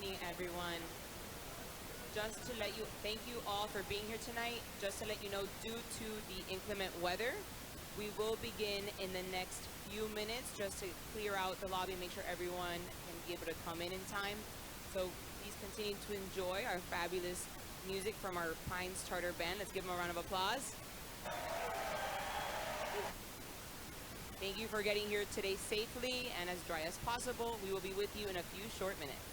evening, everyone. Just to let you, thank you all for being here tonight. Just to let you know, due to the inclement weather, we will begin in the next few minutes just to clear out the lobby and make sure everyone can be able to come in time. So please continue to enjoy our fabulous music from our Pines Charter Band. Let's give them a round of applause. Thank you for getting here today safely and as dry as possible. We will be with you in a few short minutes.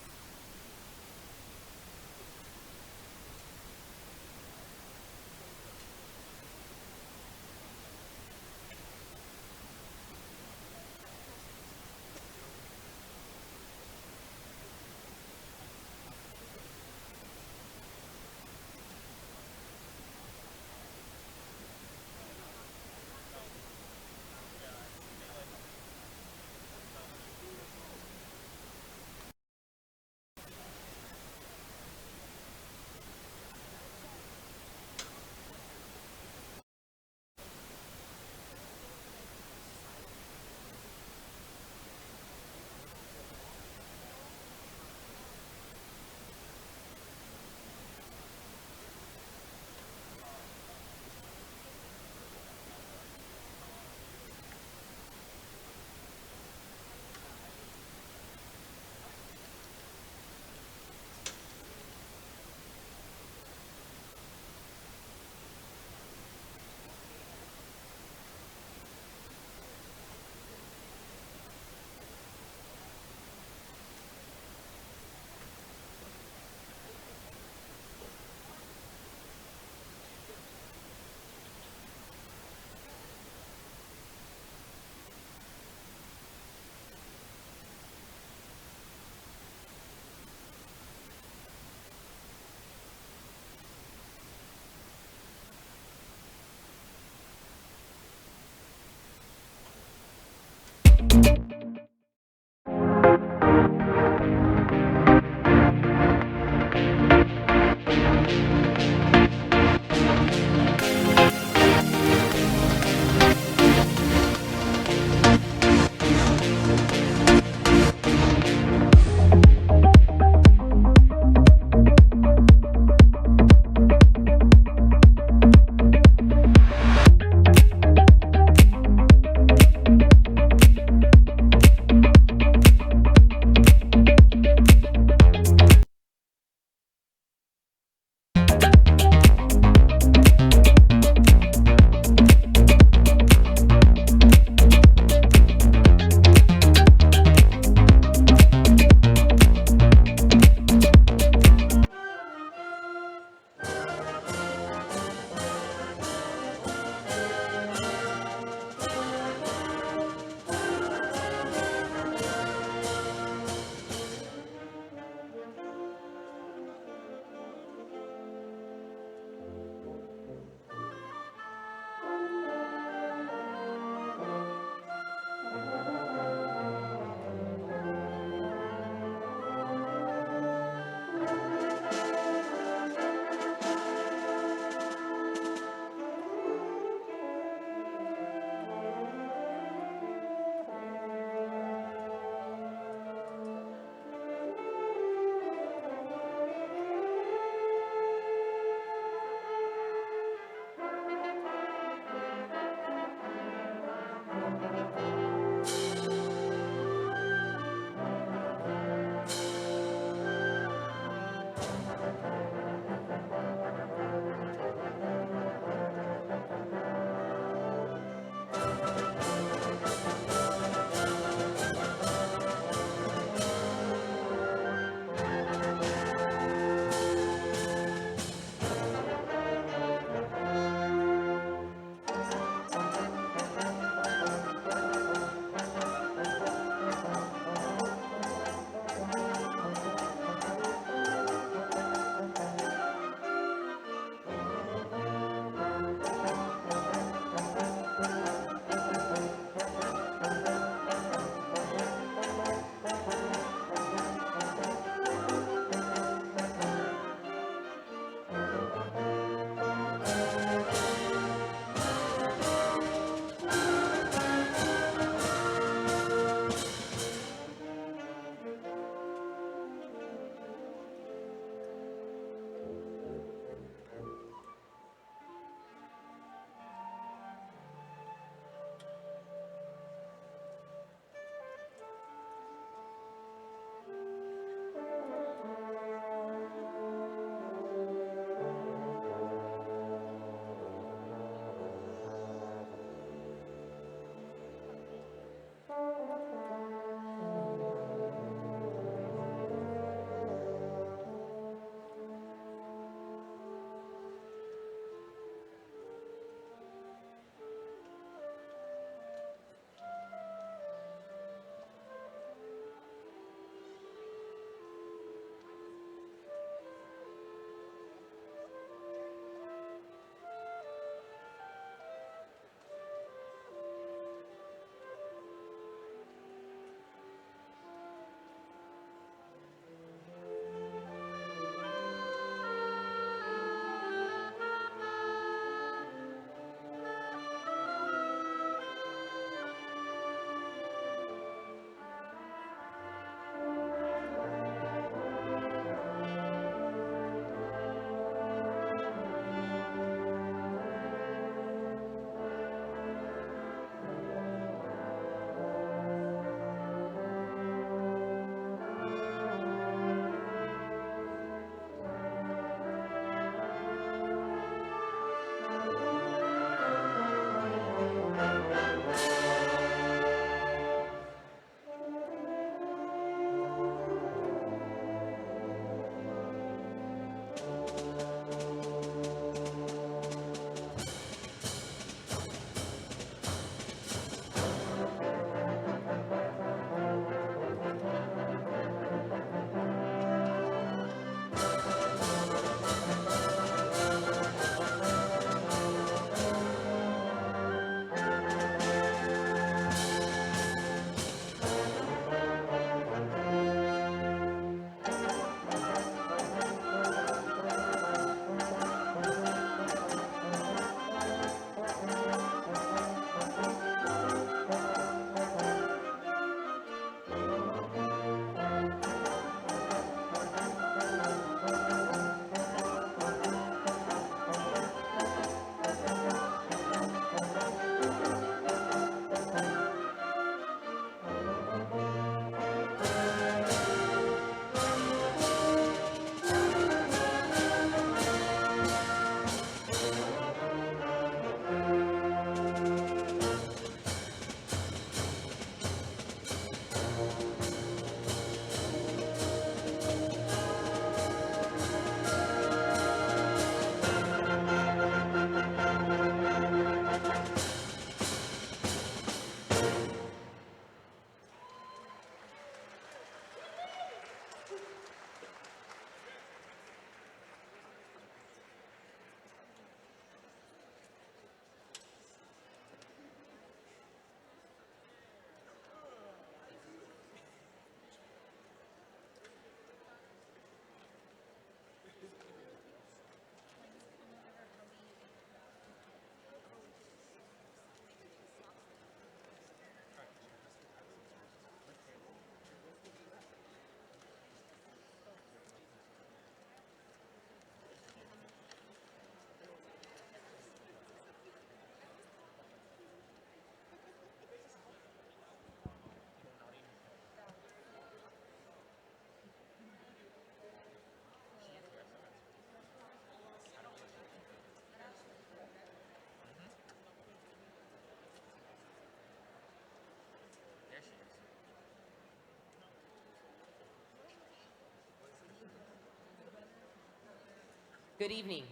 Good evening.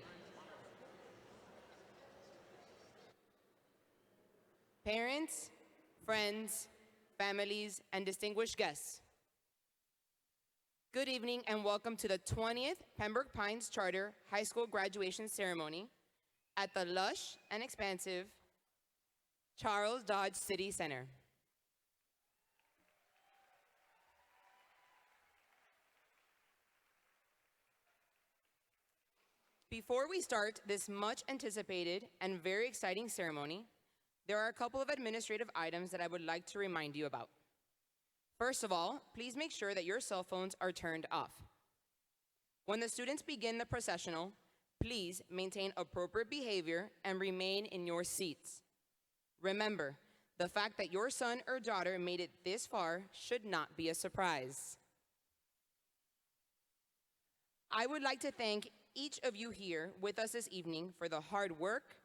Parents, friends, families, and distinguished guests. Good evening and welcome to the 20th Pembroke Pines Charter High School graduation ceremony at the lush and expansive Charles Dodge City Center. Before we start this much anticipated and very exciting ceremony, there are a couple of administrative items that I would like to remind you about. First of all, please make sure that your cell phones are turned off. When the students begin the processional, please maintain appropriate behavior and remain in your seats. Remember, the fact that your son or daughter made it this far should not be a surprise. I would like to thank each of you here with us this evening for the hard work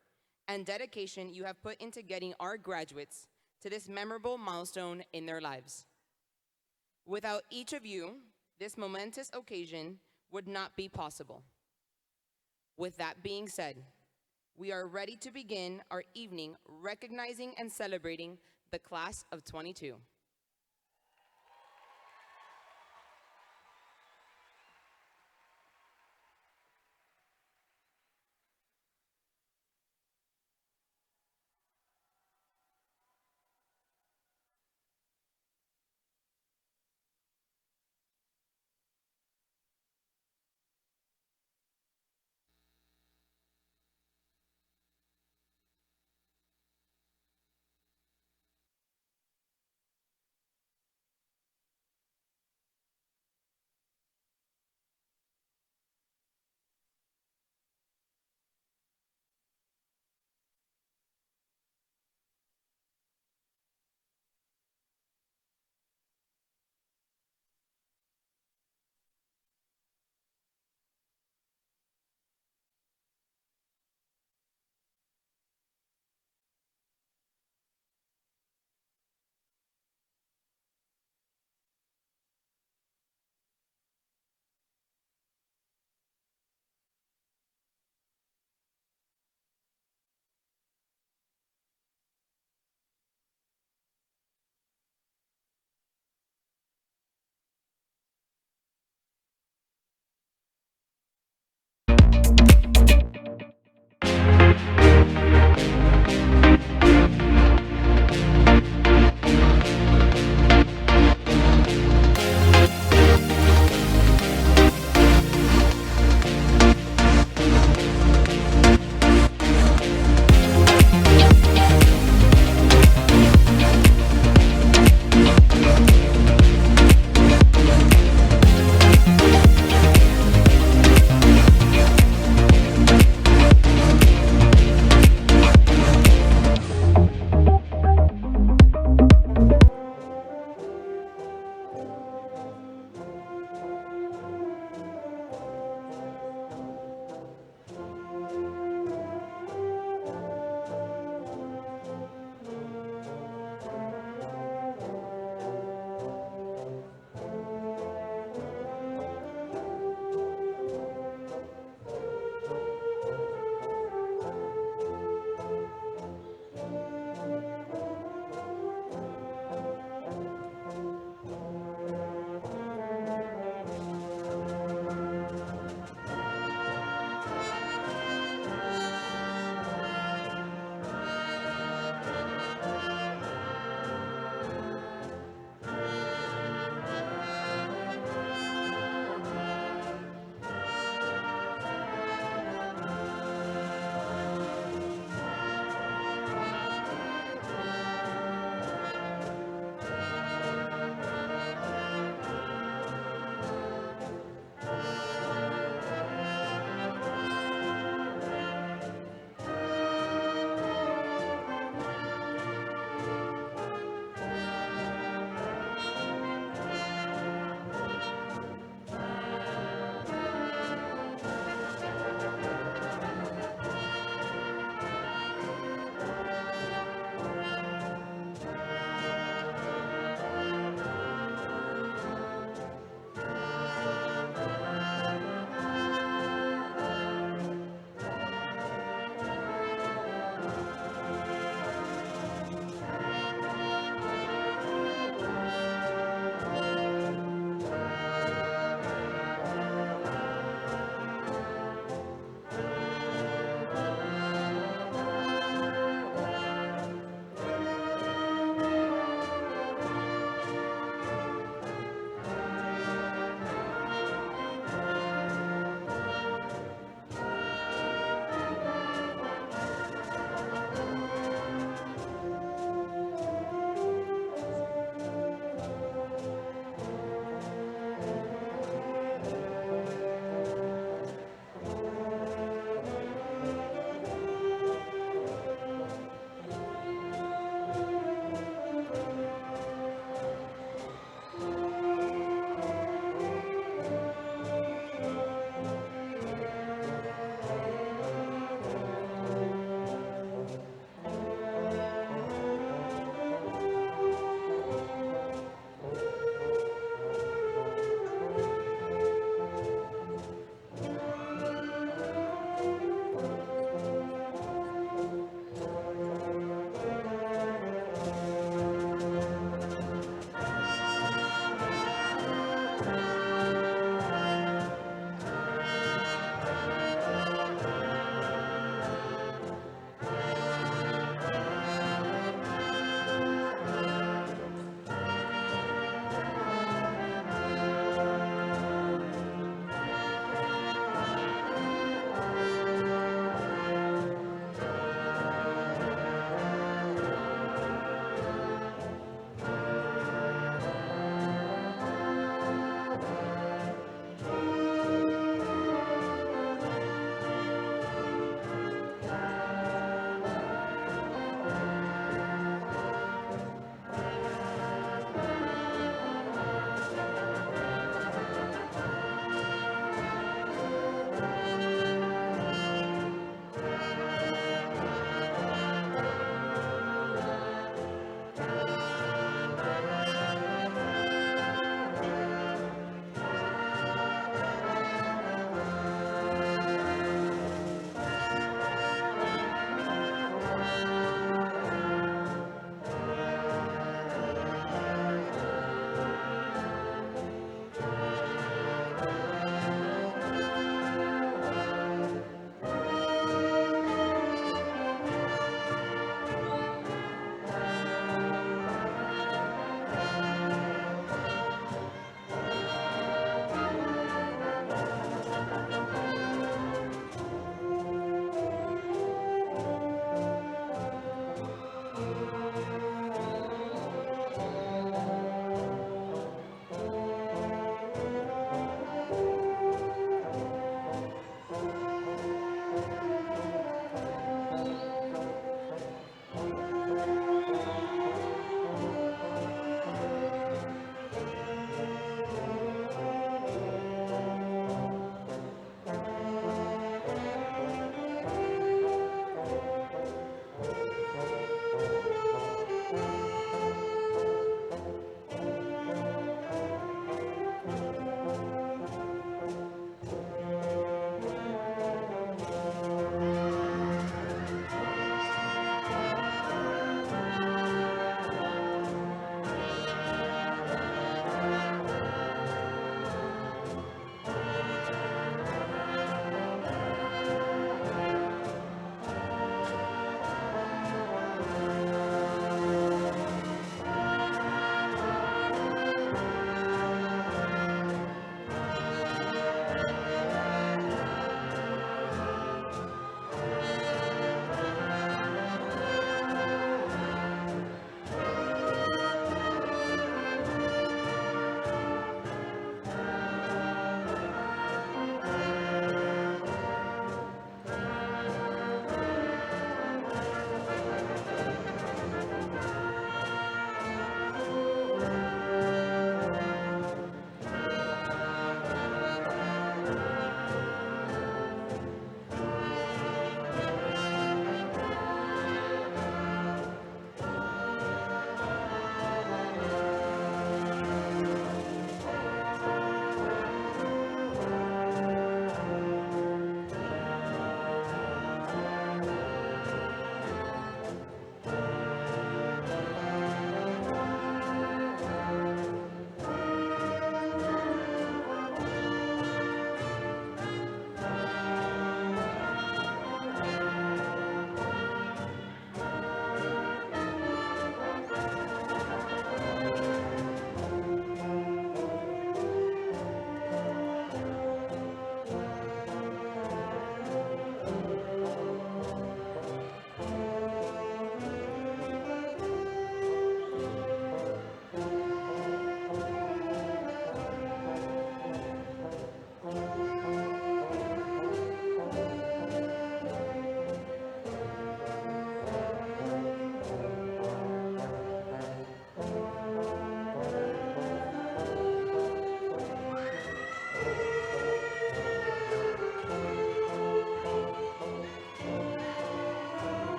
and dedication you have put into getting our graduates to this memorable milestone in their lives. Without each of you, this momentous occasion would not be possible. With that being said, we are ready to begin our evening recognizing and celebrating the class of 22.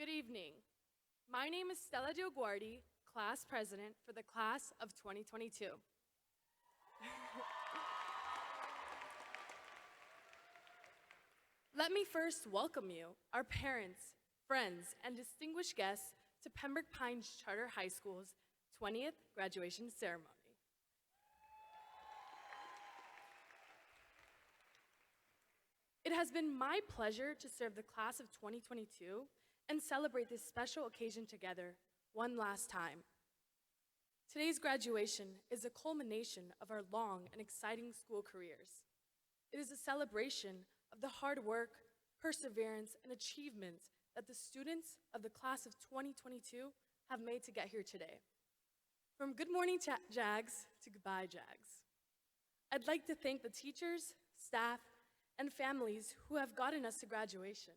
Good evening. My name is Stella DioGuardi, class president for the class of 2022. Let me first welcome you, our parents, friends, and distinguished guests to Pembroke Pines Charter High School's 20th graduation ceremony. It has been my pleasure to serve the class of 2022 and celebrate this special occasion together one last time. Today's graduation is a culmination of our long and exciting school careers. It is a celebration of the hard work, perseverance, and achievements that the students of the class of 2022 have made to get here today. From good morning Jags to goodbye Jags. I'd like to thank the teachers, staff, and families who have gotten us to graduation.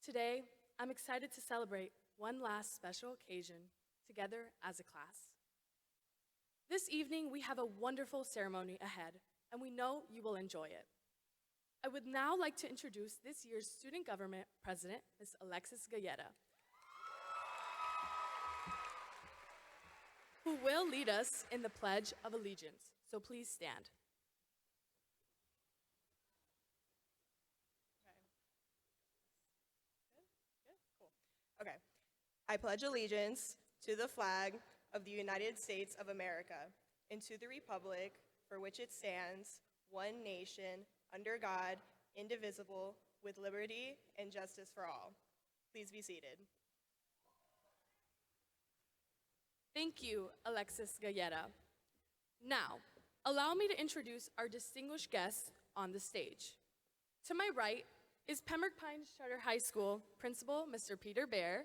Today, I'm excited to celebrate one last special occasion together as a class. This evening, we have a wonderful ceremony ahead, and we know you will enjoy it. I would now like to introduce this year's Student Government President, Ms. Alexis Galleta, who will lead us in the Pledge of Allegiance. So please stand. Okay. I pledge allegiance to the flag of the United States of America and to the republic for which it stands, one nation, under God, indivisible, with liberty and justice for all. Please be seated. Thank you, Alexis Galleta. Now, allow me to introduce our distinguished guests on the stage. To my right is Pembroke Pines Charter High School Principal, Mr. Peter Baer.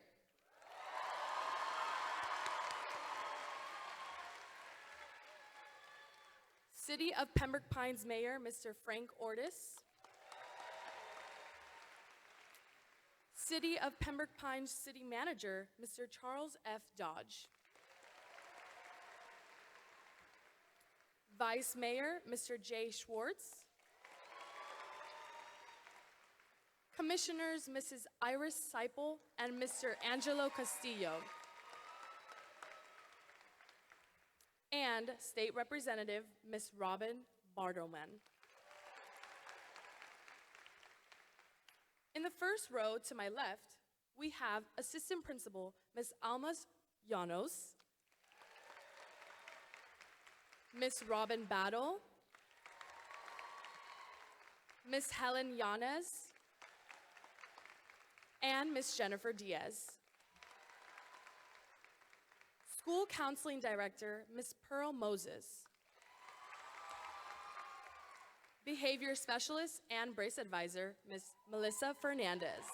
City of Pembroke Pines Mayor, Mr. Frank Ortis. City of Pembroke Pines City Manager, Mr. Charles F. Dodge. Vice Mayor, Mr. Jay Schwartz. Commissioners, Mrs. Iris Seipel and Mr. Angelo Castillo. And State Representative, Ms. Robin Bartleman. In the first row to my left, we have Assistant Principal, Ms. Almas Llanos, Ms. Robin Battle, Ms. Helen Yanez, and Ms. Jennifer Diaz. School Counseling Director, Ms. Pearl Moses. Behavior Specialist and Brace Advisor, Ms. Melissa Fernandez.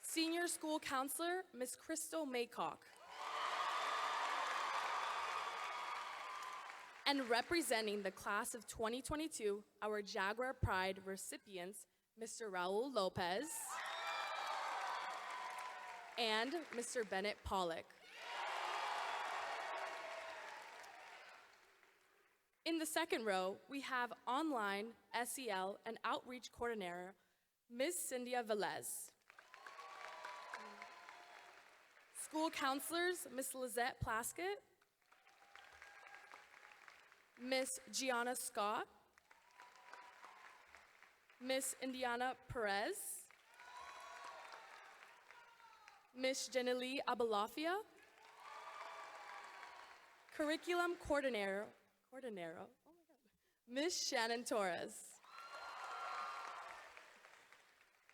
Senior School Counselor, Ms. Crystal Maycock. And representing the class of 2022, our Jaguar Pride recipients, Mr. Raul Lopez and Mr. Bennett Pollock. In the second row, we have online, SEL, and outreach coordinator, Ms. Cynthia Velez. School counselors, Ms. Lizette Plaskett, Ms. Gianna Scott, Ms. Indiana Perez, Ms. Jenilee Abalafia, Curriculum Coordinator, Ms. Shannon Torres,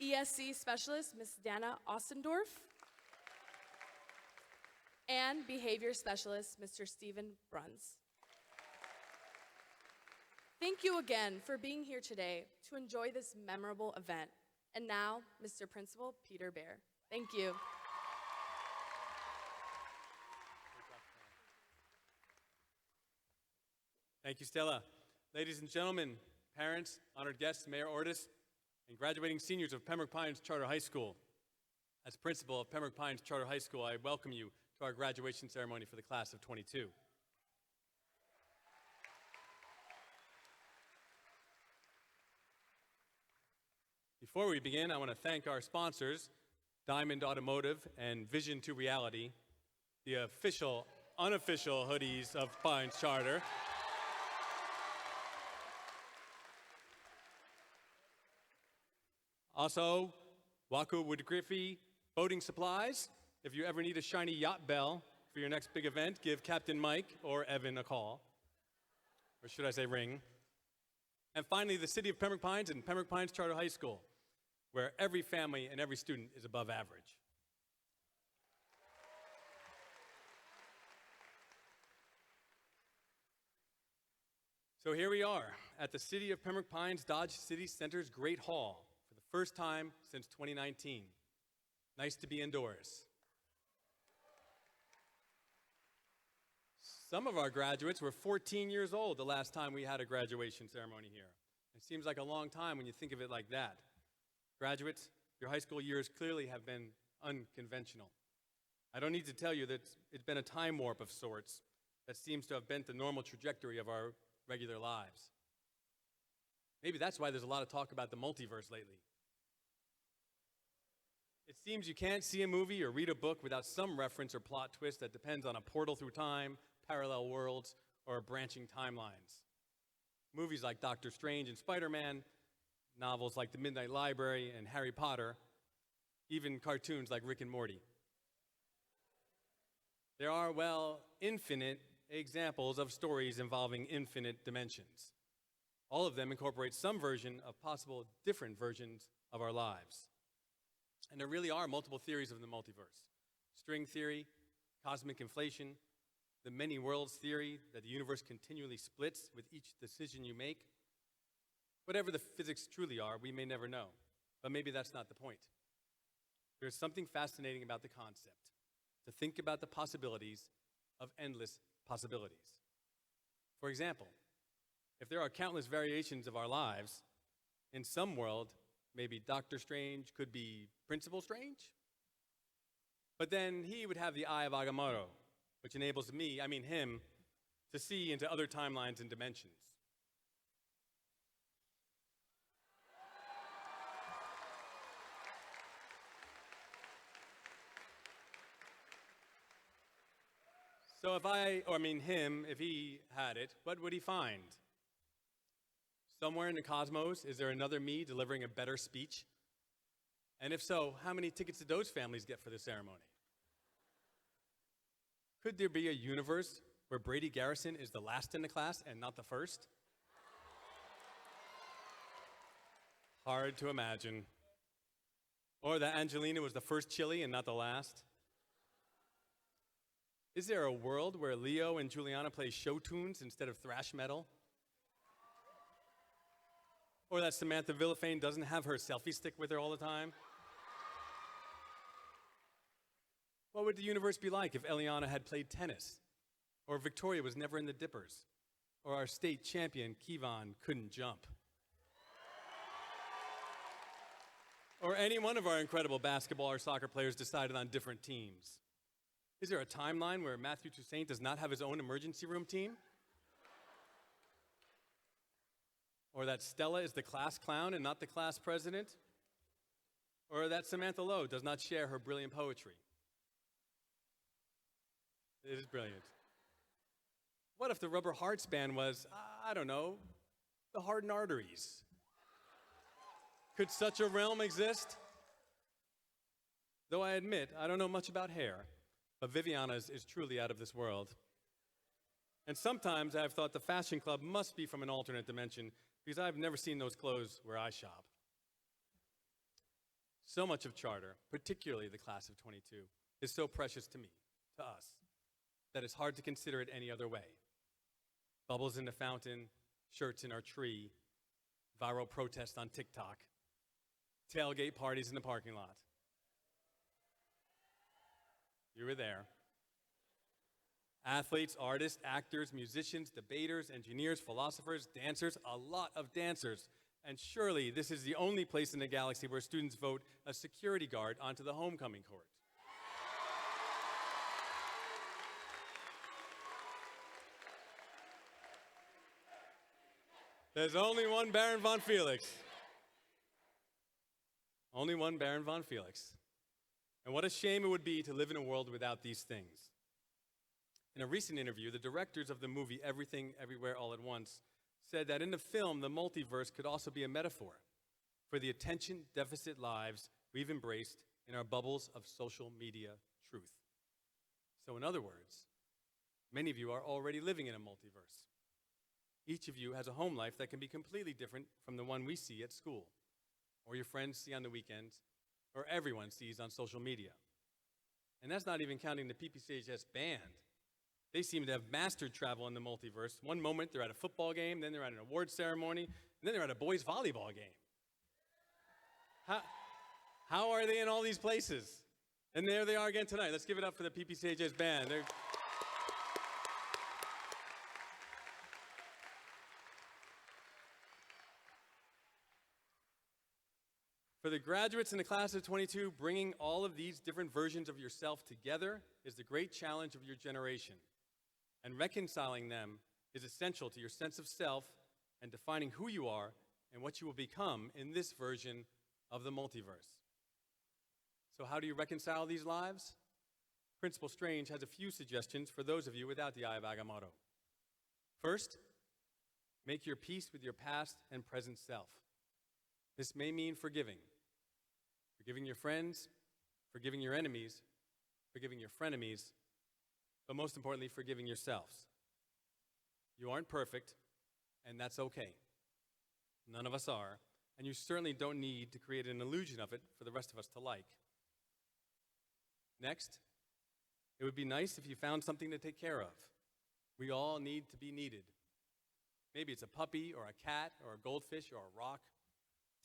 ESC Specialist, Ms. Dana Ostendorf, and Behavior Specialist, Mr. Stephen Bruns. Thank you again for being here today to enjoy this memorable event. And now, Mr. Principal Peter Baer. Thank you. Thank you, Stella. Ladies and gentlemen, parents, honored guests, Mayor Ortis, and graduating seniors of Pembroke Pines Charter High School. As principal of Pembroke Pines Charter High School, I welcome you to our graduation ceremony for the class of 22. Before we begin, I want to thank our sponsors, Diamond Automotive and Vision to Reality, the official, unofficial hoodies of Pines Charter. Also, Waco Woodgriffy Boating Supplies. If you ever need a shiny yacht bell for your next big event, give Captain Mike or Evan a call. Or should I say ring. And finally, the city of Pembroke Pines and Pembroke Pines Charter High School, where every family and every student is above average. So here we are at the city of Pembroke Pines Dodge City Center's Great Hall for the first time since 2019. Nice to be indoors. Some of our graduates were 14 years old the last time we had a graduation ceremony here. It seems like a long time when you think of it like that. Graduates, your high school years clearly have been unconventional. I don't need to tell you that it's been a time warp of sorts that seems to have bent the normal trajectory of our regular lives. Maybe that's why there's a lot of talk about the multiverse lately. It seems you can't see a movie or read a book without some reference or plot twist that depends on a portal through time, parallel worlds, or branching timelines. Movies like Doctor Strange and Spider-Man, novels like The Midnight Library and Harry Potter, even cartoons like Rick and Morty. There are, well, infinite examples of stories involving infinite dimensions. All of them incorporate some version of possible different versions of our lives. And there really are multiple theories of the multiverse. String theory, cosmic inflation, the many worlds theory that the universe continually splits with each decision you make. Whatever the physics truly are, we may never know. But maybe that's not the point. There's something fascinating about the concept, to think about the possibilities of endless possibilities. For example, if there are countless variations of our lives, in some world, maybe Dr. Strange could be Principal Strange? But then he would have the Eye of Agamotto, which enables him, to see into other timelines and dimensions. So if he had it, what would he find? Somewhere in the cosmos, is there another me delivering a better speech? And if so, how many tickets did those families get for the ceremony? Could there be a universe where Brady Garrison is the last in the class and not the first? Hard to imagine. Or that Angelina was the first chili and not the last? Is there a world where Leo and Juliana play show tunes instead of thrash metal? Or that Samantha Villafane doesn't have her selfie stick with her all the time? What would the universe be like if Eliana had played tennis? Or Victoria was never in the dippers? Or our state champion, Kevon, couldn't jump? Or any one of our incredible basketball or soccer players decided on different teams? Is there a timeline where Matthew Toussaint does not have his own emergency room team? Or that Stella is the class clown and not the class president? Or that Samantha Lowe does not share her brilliant poetry? It is brilliant. What if the rubber heart span was, the hardened arteries? Could such a realm exist? Though I admit, I don't know much about hair, but Viviana's is truly out of this world. And sometimes I've thought the fashion club must be from an alternate dimension because I've never seen those clothes where I shop. So much of Charter, particularly the class of 22, is so precious to me, to us, that it's hard to consider it any other way. Bubbles in the fountain, shirts in our tree, viral protests on TikTok, tailgate parties in the parking lot. You were there. Athletes, artists, actors, musicians, debaters, engineers, philosophers, dancers, a lot of dancers. And surely this is the only place in the galaxy where students vote a security guard onto the homecoming court. There's only one Baron von Felix. only one Baron von Felix. And what a shame it would be to live in a world without these things. In a recent interview, the directors of the movie Everything, Everywhere, All at Once said that in the film, the multiverse could also be a metaphor for the attention deficit lives we've embraced in our bubbles of social media truth. So in other words, many of you are already living in a multiverse. Each of you has a home life that can be completely different from the one we see at school, or your friends see on the weekends, or everyone sees on social media. And that's not even counting the PPCHS band. They seem to have mastered travel in the multiverse. One moment they're at a football game, then they're at an award ceremony, and then they're at a boys' volleyball game. How are they in all these places? And there they are again tonight. Let's give it up for the PPCHS band. For the graduates in the class of 22, bringing all of these different versions of yourself together is the great challenge of your generation. And reconciling them is essential to your sense of self and defining who you are and what you will become in this version of the multiverse. So how do you reconcile these lives? Principal Strange has a few suggestions for those of you without the Eye of Agamotto. First, make your peace with your past and present self. This may mean forgiving. Forgiving your friends, forgiving your enemies, forgiving your frenemies, but most importantly, forgiving yourselves. You aren't perfect, and that's okay. None of us are, and you certainly don't need to create an illusion of it for the rest of us to like. Next, it would be nice if you found something to take care of. We all need to be needed. Maybe it's a puppy or a cat or a goldfish or a rock.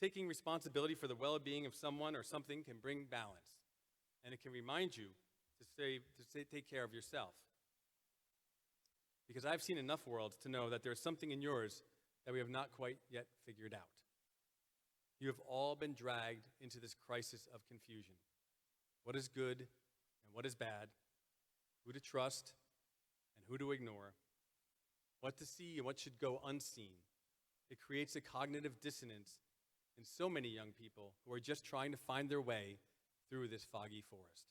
Taking responsibility for the well-being of someone or something can bring balance, and it can remind you to take care of yourself. Because I've seen enough worlds to know that there's something in yours that we have not quite yet figured out. You have all been dragged into this crisis of confusion. What is good and what is bad, who to trust and who to ignore, what to see and what should go unseen. It creates a cognitive dissonance in so many young people who are just trying to find their way through this foggy forest.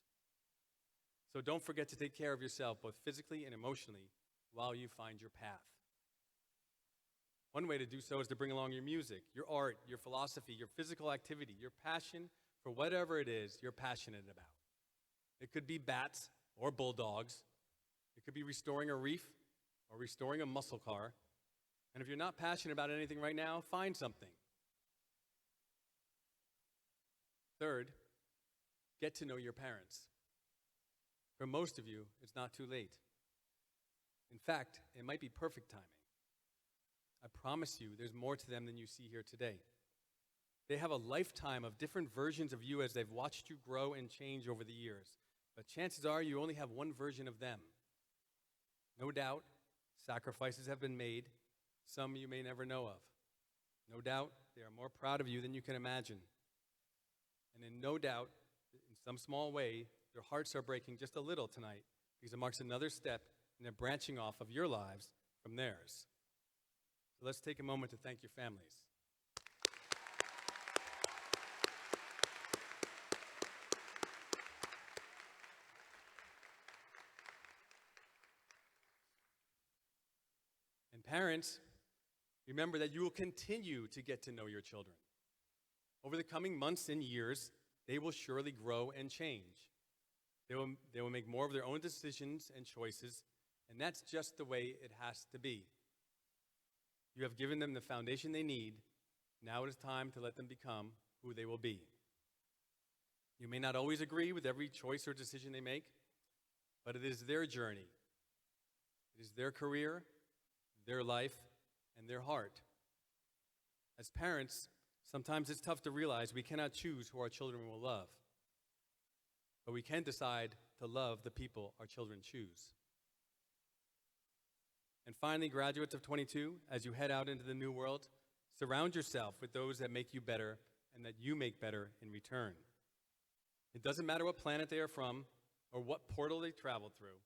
So don't forget to take care of yourself, both physically and emotionally, while you find your path. One way to do so is to bring along your music, your art, your philosophy, your physical activity, your passion for whatever it is you're passionate about. It could be bats or bulldogs. It could be restoring a reef or restoring a muscle car. And if you're not passionate about anything right now, find something. Third, get to know your parents. For most of you, it's not too late. In fact, it might be perfect timing. I promise you, there's more to them than you see here today. They have a lifetime of different versions of you as they've watched you grow and change over the years. But chances are you only have one version of them. No doubt, sacrifices have been made, some you may never know of. No doubt, they are more proud of you than you can imagine. And in no doubt, in some small way, their hearts are breaking just a little tonight because it marks another step in the branching off of your lives from theirs. So let's take a moment to thank your families. And parents, remember that you will continue to get to know your children. Over the coming months and years, they will surely grow and change. They will make more of their own decisions and choices, and that's just the way it has to be. You have given them the foundation they need. Now it is time to let them become who they will be. You may not always agree with every choice or decision they make, but it is their journey. It is their career, their life, and their heart. As parents, sometimes it's tough to realize we cannot choose who our children will love. But we can decide to love the people our children choose. And finally, graduates of 22, as you head out into the new world, surround yourself with those that make you better and that you make better in return. It doesn't matter what planet they are from or what portal they traveled through.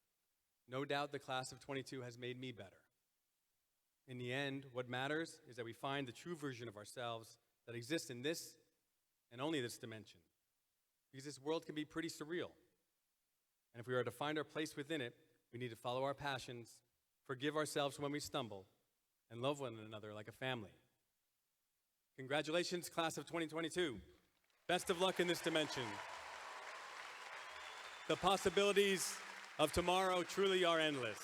No doubt the class of 22 has made me better. In the end, what matters is that we find the true version of ourselves that exists in this and only this dimension, because this world can be pretty surreal. And if we are to find our place within it, we need to follow our passions, forgive ourselves when we stumble, and love one another like a family. Congratulations, class of 2022. Best of luck in this dimension. The possibilities of tomorrow truly are endless.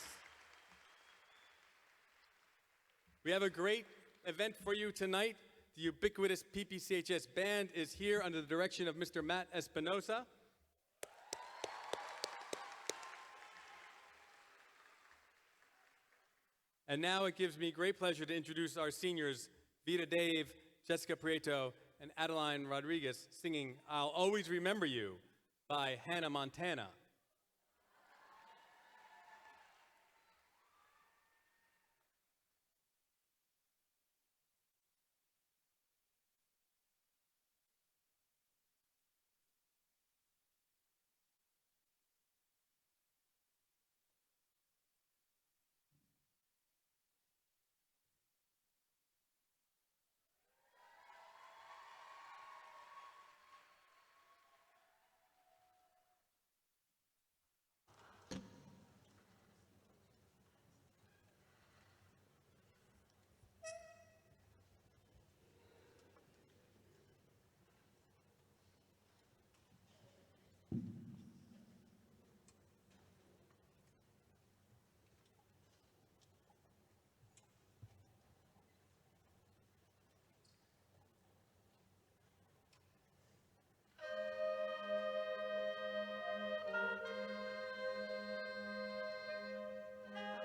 We have a great event for you tonight. The ubiquitous PPCHS band is here under the direction of Mr. Matt Espinosa. And now it gives me great pleasure to introduce our seniors, Vita Dave, Jessica Prieto, and Adeline Rodriguez, singing I'll Always Remember You by Hannah Montana.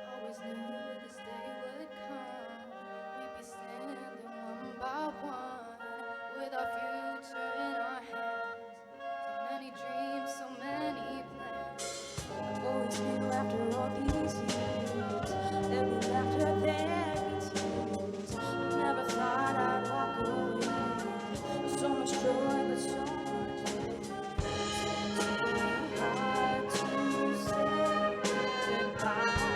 Always knew this day would come. We'd be standing one by one with our future in our hands. So many dreams, so many plans. I've always knew after all these years there'd be laughter, there'd be tears. Never thought I'd walk away with so much joy, but so much pain. It's hard to say goodbye.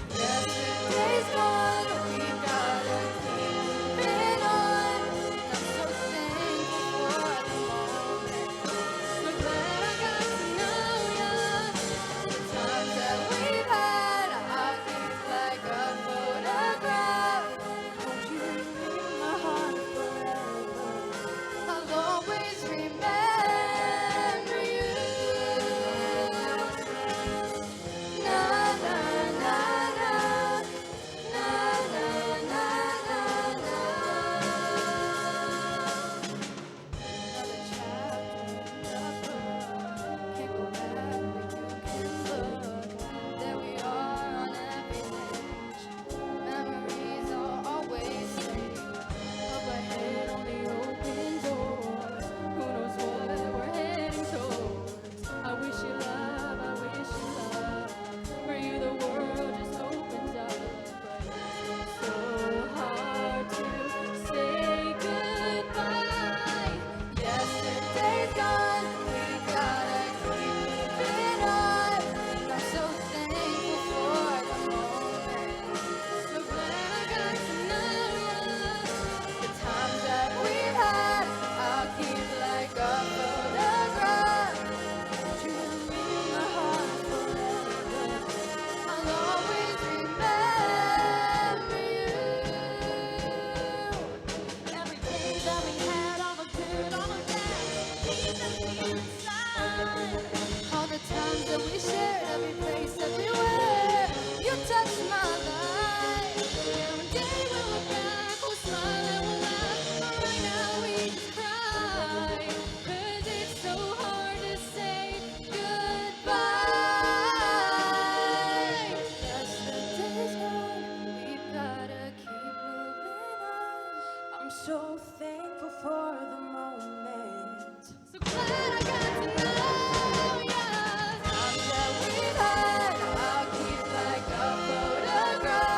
Yesterday's gone, we gotta keep moving on. I'm so thankful for the moment. So glad I got to know ya. The times that we've had, I'll keep like a photograph. Won't you in my heart forever? I'll always remember you. Na na na na, na na na na na. Another chapter in the book. Can't go back, but you can look. There we are on every page. Memories are always saved. Up ahead on the open door. Who knows what we're heading towards? I wish you love, I wish you love. For you the world just opens up. But it's so hard to say goodbye. Yesterday's gone, we gotta keep moving on. I'm so thankful for the moment. So glad I got to know ya. The times that we've had, I'll keep like a photograph. Won't you in my heart forever? I'll always remember you. Every day that we had, all the good, all the bad, keep them inside. All the times that we shared, every place, everywhere, you touched my life. And one day we'll look back, we'll smile and we'll laugh. But right now we just cry, 'cause it's so hard to say goodbye. Yesterday's gone, we've gotta keep moving on. I'm so thankful for the moment. So glad I got to know ya. Times that we've had, I'll keep like a photograph.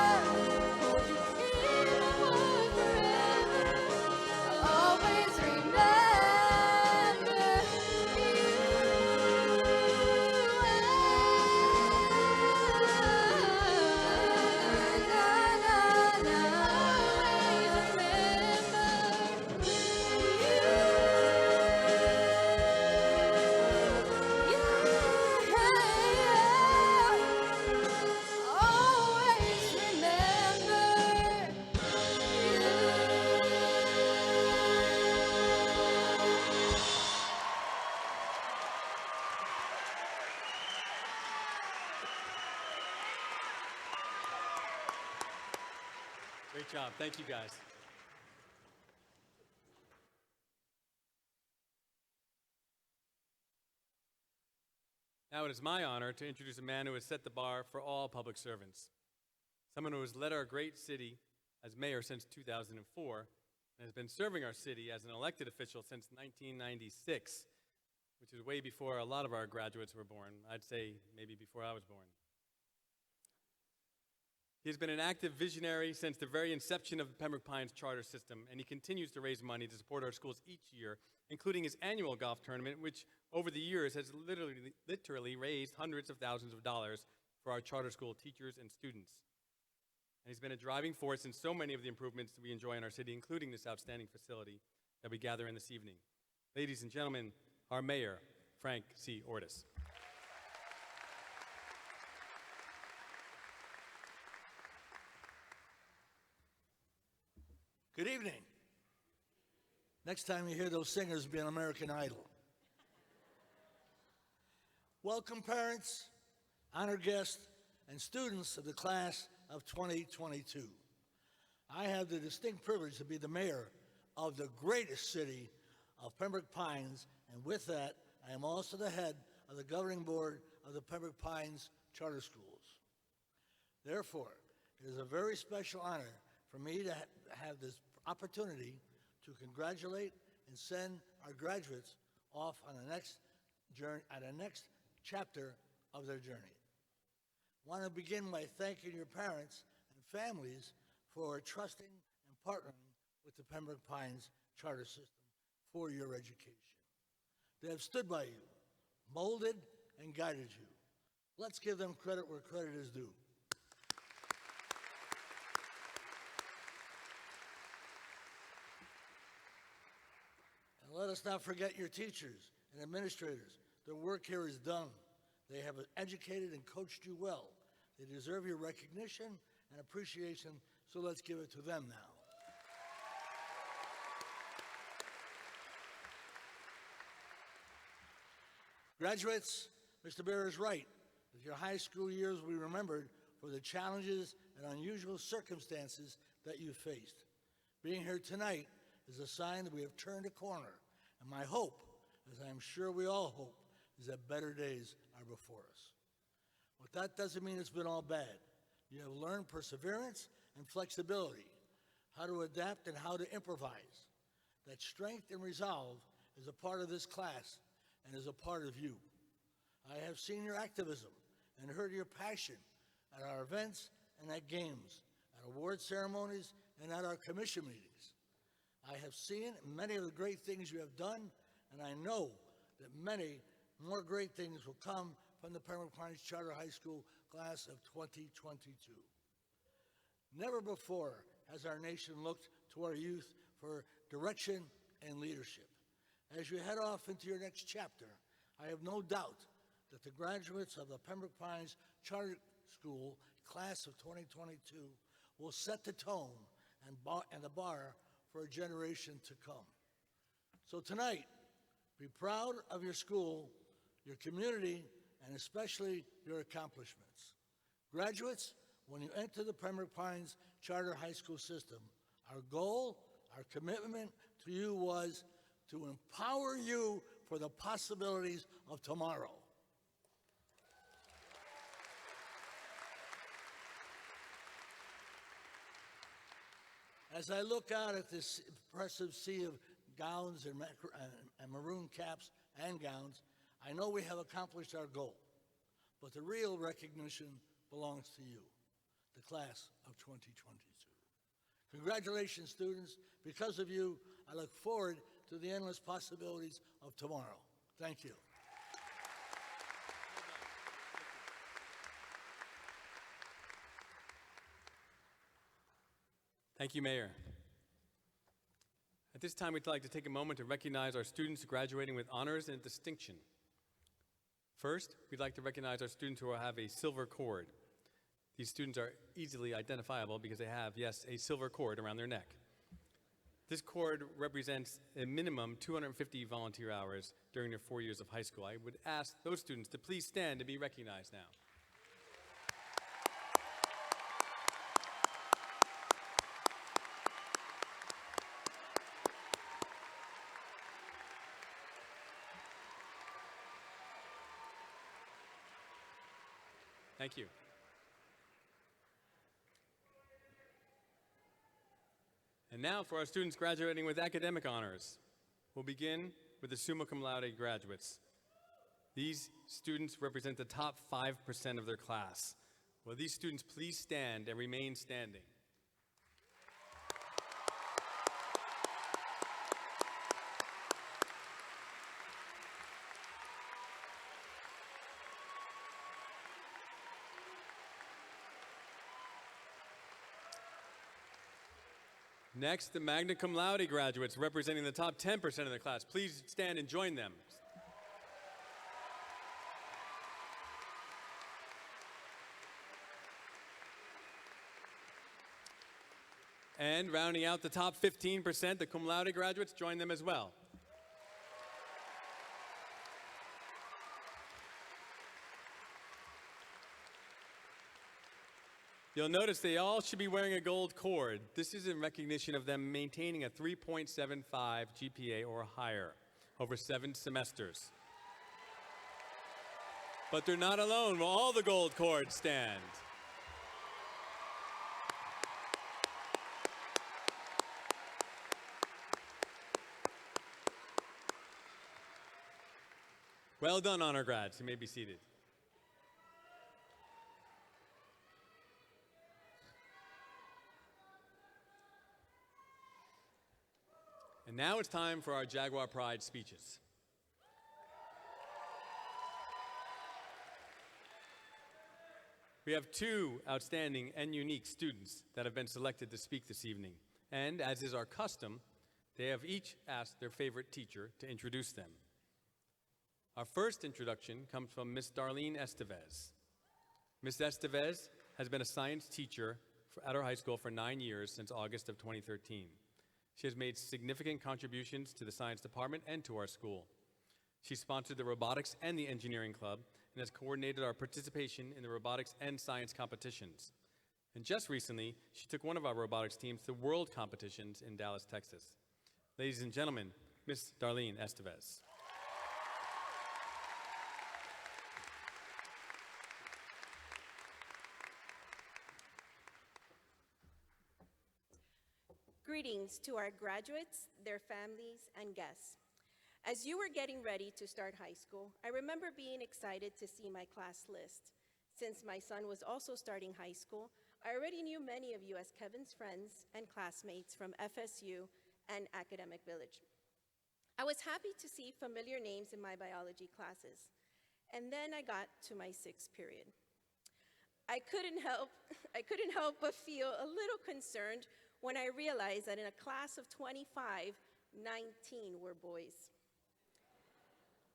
Great job. Thank you, guys. Now it is my honor to introduce a man who has set the bar for all public servants. Someone who has led our great city as mayor since 2004 and has been serving our city as an elected official since 1996, which is way before a lot of our graduates were born. I'd say maybe before I was born. He has been an active visionary since the very inception of the Pembroke Pines charter system, and he continues to raise money to support our schools each year, including his annual golf tournament, which over the years has literally raised hundreds of thousands of dollars for our charter school teachers and students. And he's been a driving force in so many of the improvements that we enjoy in our city, including this outstanding facility that we gather in this evening. Ladies and gentlemen, our mayor, Frank C. Ortis. Good evening. Next time you hear those singers, be an American Idol. Welcome, parents, honored guests, and students of the class of 2022. I have the distinct privilege to be the mayor of the greatest city of Pembroke Pines, and with that, I am also the head of the governing board of the Pembroke Pines Charter Schools. Therefore, it is a very special honor for me to have this opportunity to congratulate and send our graduates off on the next journey, at the next chapter of their journey. I want to begin by thanking your parents and families for trusting and partnering with the Pembroke Pines Charter System for your education. They have stood by you, molded and guided you. Let's give them credit where credit is due. And let us not forget your teachers and administrators. Their work here is done. They have educated and coached you well. They deserve your recognition and appreciation, so let's give it to them now. Graduates, Mr. Bear is right, that your high school years will be remembered for the challenges and unusual circumstances that you faced. Being here tonight is a sign that we have turned a corner, and my hope, as I'm sure we all hope, is that better days are before us. But that doesn't mean it's been all bad. You have learned perseverance and flexibility, how to adapt and how to improvise. That strength and resolve is a part of this class and is a part of you. I have seen your activism and heard your passion at our events and at games, at award ceremonies and at our commission meetings. I have seen many of the great things you have done, and I know that many more great things will come from the Pembroke Pines Charter High School class of 2022. Never before has our nation looked to our youth for direction and leadership. As you head off into your next chapter, I have no doubt that the graduates of the Pembroke Pines Charter School class of 2022 will set the tone and the bar for a generation to come. So tonight, be proud of your school, your community, and especially your accomplishments. Graduates, when you enter the Pembroke Pines Charter High School system, our goal, our commitment to you was to empower you for the possibilities of tomorrow. As I look out at this impressive sea of gowns and maroon caps and gowns, I know we have accomplished our goal, but the real recognition belongs to you, the class of 2022. Congratulations, students. Because of you, I look forward to the endless possibilities of tomorrow. Thank you. Thank you, Mayor. At this time, we'd like to take a moment to recognize our students graduating with honors and distinction. First, we'd like to recognize our students who have a silver cord. These students are easily identifiable because they have, yes, a silver cord around their neck. This cord represents a minimum 250 volunteer hours during their 4 years of high school. I would ask those students to please stand to be recognized now. Thank you. And now for our students graduating with academic honors. We'll begin with the summa cum laude graduates. These students represent the top 5% of their class. Will these students please stand and remain standing? Next, the magna cum laude graduates representing the top 10% of the class. Please stand and join them. And rounding out the top 15%, the cum laude graduates, join them as well. You'll notice they all should be wearing a gold cord. This is in recognition of them maintaining a 3.75 GPA or higher over 7 semesters. But they're not alone. Will all the gold cords stand? Well done, honor grads. You may be seated. And now it's time for our Jaguar Pride speeches. We have 2 outstanding and unique students that have been selected to speak this evening. And as is our custom, they have each asked their favorite teacher to introduce them. Our first introduction comes from Miss Darlene Estevez. Miss Estevez has been a science teacher at our high school for 9 years since August of 2013. She has made significant contributions to the science department and to our school. She sponsored the robotics and the engineering club and has coordinated our participation in the robotics and science competitions. And just recently, she took one of our robotics teams to world competitions in Dallas, Texas. Ladies and gentlemen, Miss Darlene Estevez. Greetings to our graduates, their families, and guests. As you were getting ready to start high school, I remember being excited to see my class list. Since my son was also starting high school, I already knew many of you as Kevin's friends and classmates from FSU and Academic Village. I was happy to see familiar names in my biology classes. And then I got to my 6th period. I couldn't help but feel a little concerned when I realized that in a class of 25, 19 were boys.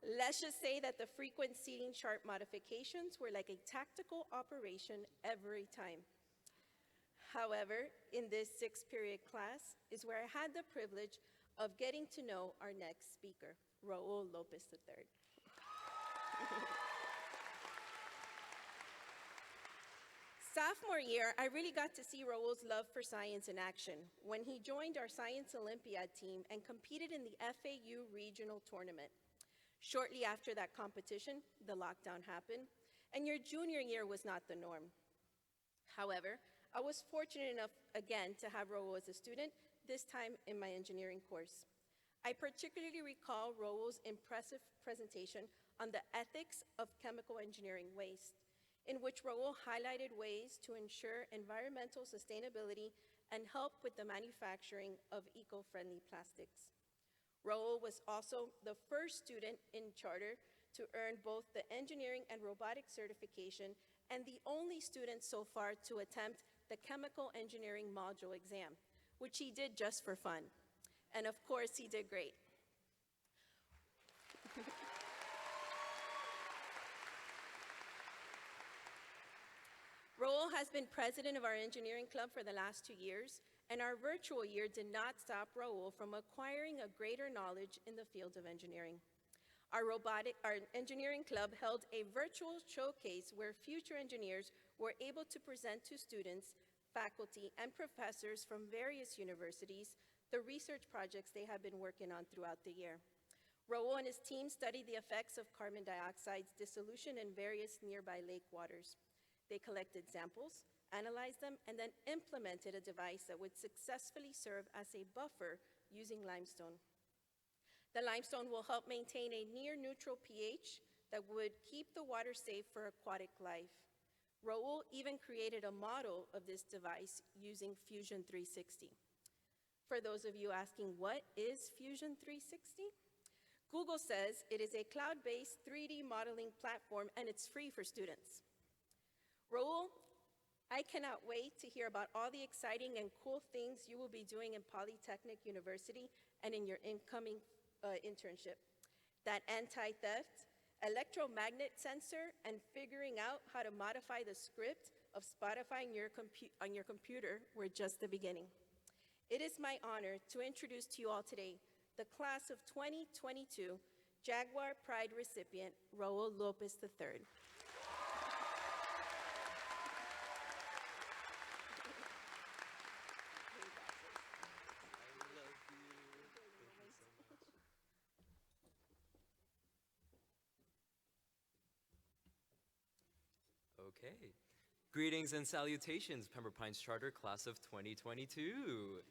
Let's just say that the frequent seating chart modifications were like a tactical operation every time. However, in this 6th period class is where I had the privilege of getting to know our next speaker, Raul Lopez III. Sophomore year, I really got to see Raul's love for science in action when he joined our Science Olympiad team and competed in the FAU regional tournament. Shortly after that competition, the lockdown happened, and your junior year was not the norm. However, I was fortunate enough again to have Raul as a student, this time in my engineering course. I particularly recall Raul's impressive presentation on the ethics of chemical engineering waste, in which Raul highlighted ways to ensure environmental sustainability and help with the manufacturing of eco-friendly plastics. Raul was also the first student in charter to earn both the engineering and robotics certification and the only student so far to attempt the chemical engineering module exam, which he did just for fun. And of course, he did great. Raul has been president of our engineering club for the last 2 years, and our virtual year did not stop Raul from acquiring a greater knowledge in the field of engineering. Our engineering club held a virtual showcase where future engineers were able to present to students, faculty, and professors from various universities the research projects they have been working on throughout the year. Raul and his team studied the effects of carbon dioxide's dissolution in various nearby lake waters. They collected samples, analyzed them, and then implemented a device that would successfully serve as a buffer using limestone. The limestone will help maintain a near-neutral pH that would keep the water safe for aquatic life. Raul even created a model of this device using Fusion 360. For those of you asking, what is Fusion 360? Google says it is a cloud-based 3D modeling platform, and it's free for students. Raul, I cannot wait to hear about all the exciting and cool things you will be doing in Polytechnic University and in your incoming internship. That anti-theft, electromagnet sensor, and figuring out how to modify the script of Spotify on your computer were just the beginning. It is my honor to introduce to you all today the class of 2022 Jaguar Pride recipient, Raul Lopez III. Okay. Greetings and salutations, Pembroke Pines Charter Class of 2022.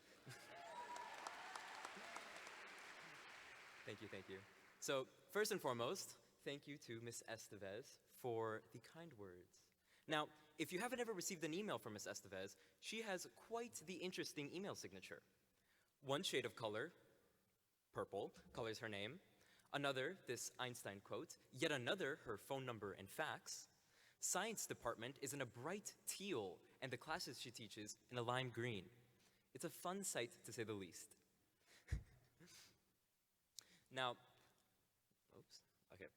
Thank you, thank you. So, first and foremost, thank you to Ms. Estevez for the kind words. Now, if you haven't ever received an email from Ms. Estevez, she has quite the interesting email signature. One shade of color, purple, colors her name. Another, this Einstein quote. Yet another, her phone number and fax. Science department is in a bright teal, and the classes she teaches in a lime green. It's a fun sight, to say the least. Now, oops, okay.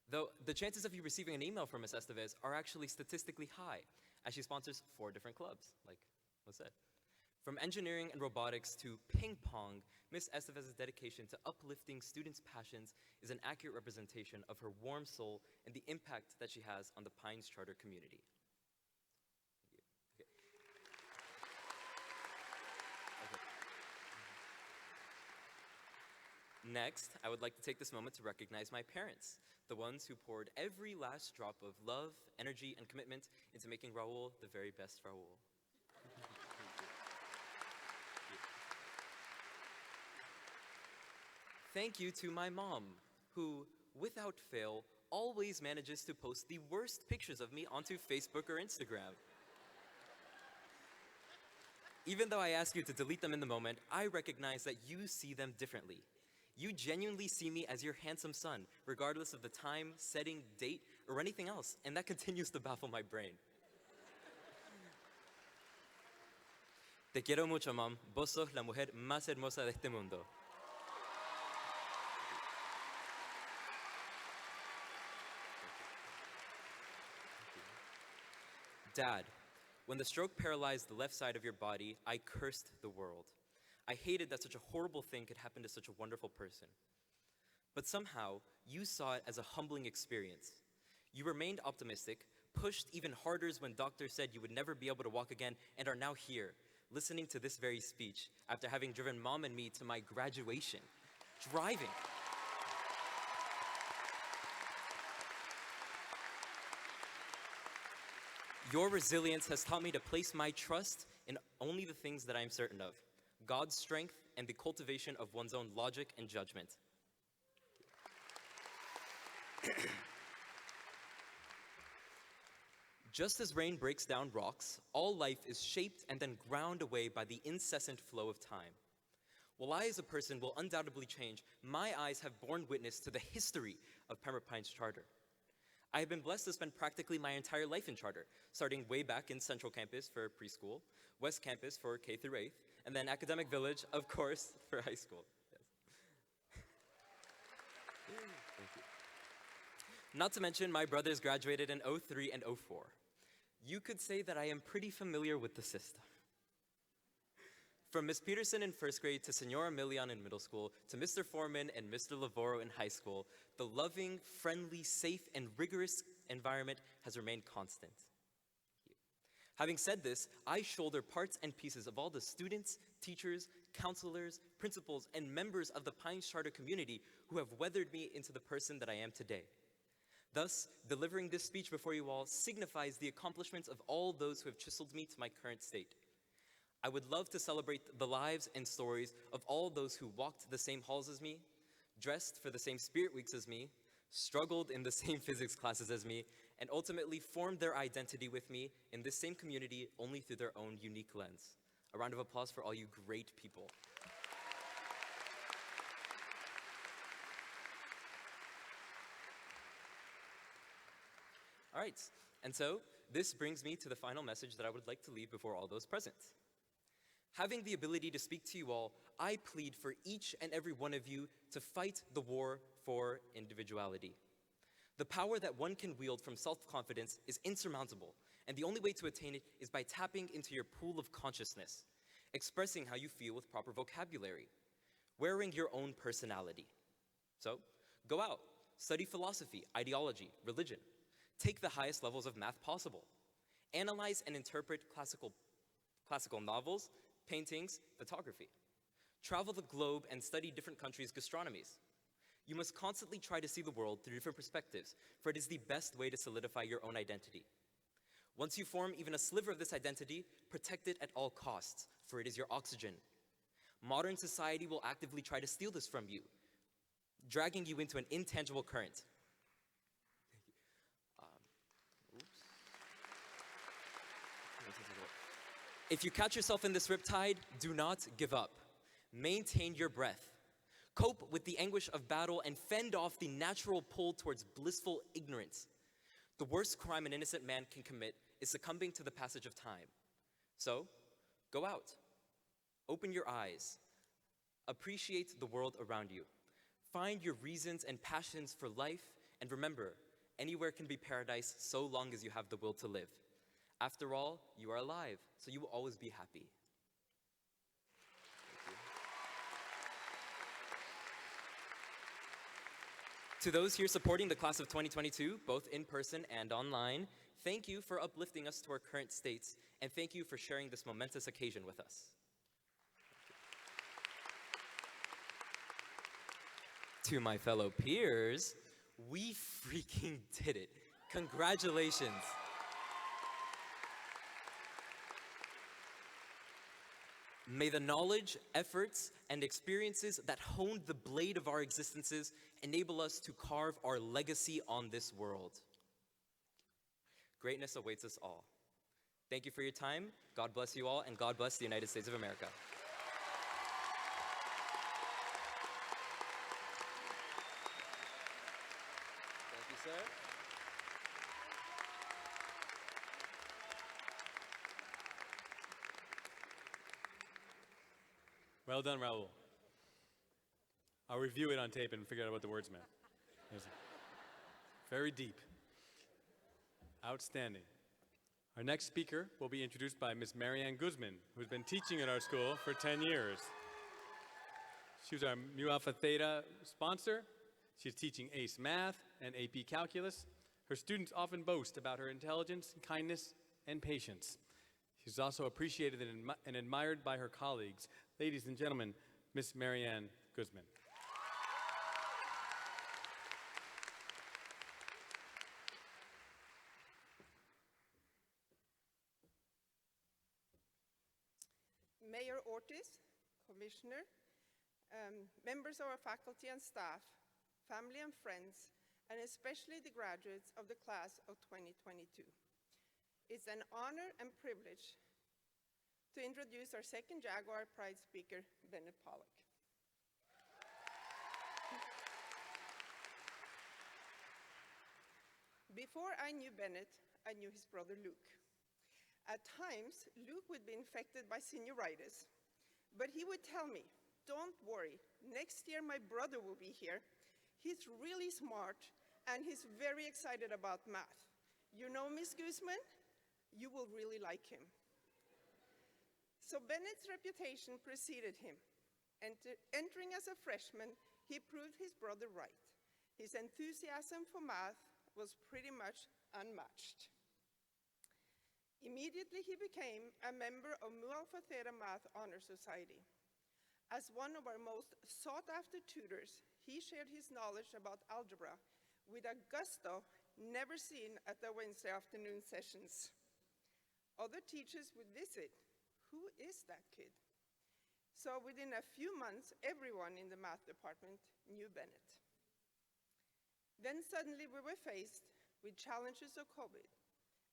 Though the chances of you receiving an email from Ms. Estevez are actually statistically high, as she sponsors 4 different clubs, like was said. From engineering and robotics to ping pong, Ms. Estevez's dedication to uplifting students' passions is an accurate representation of her warm soul and the impact that she has on the Pines Charter community. Thank you. Okay. Next, I would like to take this moment to recognize my parents, the ones who poured every last drop of love, energy, and commitment into making Raul the very best Raul. Thank you to my mom, who, without fail, always manages to post the worst pictures of me onto Facebook or Instagram. Even though I ask you to delete them in the moment, I recognize that you see them differently. You genuinely see me as your handsome son, regardless of the time, setting, date, or anything else, and that continues to baffle my brain. Te quiero mucho, Mom. Vos sos la mujer más hermosa de este mundo. Dad, when the stroke paralyzed the left side of your body, I cursed the world. I hated that such a horrible thing could happen to such a wonderful person. But somehow, you saw it as a humbling experience. You remained optimistic, pushed even harder when doctors said you would never be able to walk again, and are now here, listening to this very speech after having driven Mom and me to my graduation. Driving. Your resilience has taught me to place my trust in only the things that I am certain of, God's strength and the cultivation of one's own logic and judgment. Just as rain breaks down rocks, all life is shaped and then ground away by the incessant flow of time. While I as a person will undoubtedly change, my eyes have borne witness to the history of Pembroke Pines Charter. I have been blessed to spend practically my entire life in Charter, starting way back in Central Campus for preschool, West Campus for K through 8th, and then Academic Village, of course, for high school. Yes. Thank you. Not to mention, my brothers graduated in 03 and 04. You could say that I am pretty familiar with the system. From Ms. Peterson in first grade to Senora Milian in middle school to Mr. Foreman and Mr. Lavoro in high school, the loving, friendly, safe, and rigorous environment has remained constant. Having said this, I shoulder parts and pieces of all the students, teachers, counselors, principals, and members of the Pines Charter community who have weathered me into the person that I am today. Thus, delivering this speech before you all signifies the accomplishments of all those who have chiseled me to my current state. I would love to celebrate the lives and stories of all those who walked the same halls as me, dressed for the same spirit weeks as me, struggled in the same physics classes as me, and ultimately formed their identity with me in this same community only through their own unique lens. A round of applause for all you great people. All right, and so this brings me to the final message that I would like to leave before all those present. Having the ability to speak to you all, I plead for each and every one of you to fight the war for individuality. The power that one can wield from self-confidence is insurmountable, and the only way to attain it is by tapping into your pool of consciousness, expressing how you feel with proper vocabulary, wearing your own personality. So, go out, study philosophy, ideology, religion. Take the highest levels of math possible. Analyze and interpret classical novels, paintings, photography. Travel the globe and study different countries' gastronomies. You must constantly try to see the world through different perspectives, for it is the best way to solidify your own identity. Once you form even a sliver of this identity, protect it at all costs, for it is your oxygen. Modern society will actively try to steal this from you, dragging you into an intangible current. If you catch yourself in this riptide, do not give up. Maintain your breath. Cope with the anguish of battle and fend off the natural pull towards blissful ignorance. The worst crime an innocent man can commit is succumbing to the passage of time. So, go out. Open your eyes. Appreciate the world around you. Find your reasons and passions for life, and remember, anywhere can be paradise so long as you have the will to live. After all, you are alive, so you will always be happy. To those here supporting the class of 2022, both in person and online, thank you for uplifting us to our current states, and thank you for sharing this momentous occasion with us. To my fellow peers, we freaking did it. Congratulations. May the knowledge, efforts, and experiences that honed the blade of our existences enable us to carve our legacy on this world. Greatness awaits us all. Thank you for your time. God bless you all, and God bless the United States of America. Thank you, sir. Well done, Raul. I'll review it on tape and figure out what the words meant. It was very deep. Outstanding. Our next speaker will be introduced by Ms. Marianne Guzman, who's been teaching at our school for 10 years. She was our Mu Alpha Theta sponsor. She's teaching ACE Math and AP Calculus. Her students often boast about her intelligence, kindness, and patience. She's also appreciated and admired by her colleagues. Ladies and gentlemen, Ms. Marianne Guzman. Mayor Ortiz, Commissioner, members of our faculty and staff, family and friends, and especially the graduates of the class of 2022. It's an honor and privilege to introduce our second Jaguar Pride speaker, Bennett Pollock. Before I knew Bennett, I knew his brother Luke. At times, Luke would be infected by senioritis, but he would tell me, "Don't worry, next year my brother will be here. He's really smart and he's very excited about math. You know, Miss Guzman, you will really like him." So Bennett's reputation preceded him. Entering as a freshman, he proved his brother right. His enthusiasm for math was pretty much unmatched. Immediately, he became a member of Mu Alpha Theta Math Honor Society. As one of our most sought-after tutors, he shared his knowledge about algebra with a gusto never seen at the Wednesday afternoon sessions. Other teachers would visit. Who is that kid? So within a few months, everyone in the math department knew Bennett. Then suddenly we were faced with challenges of COVID,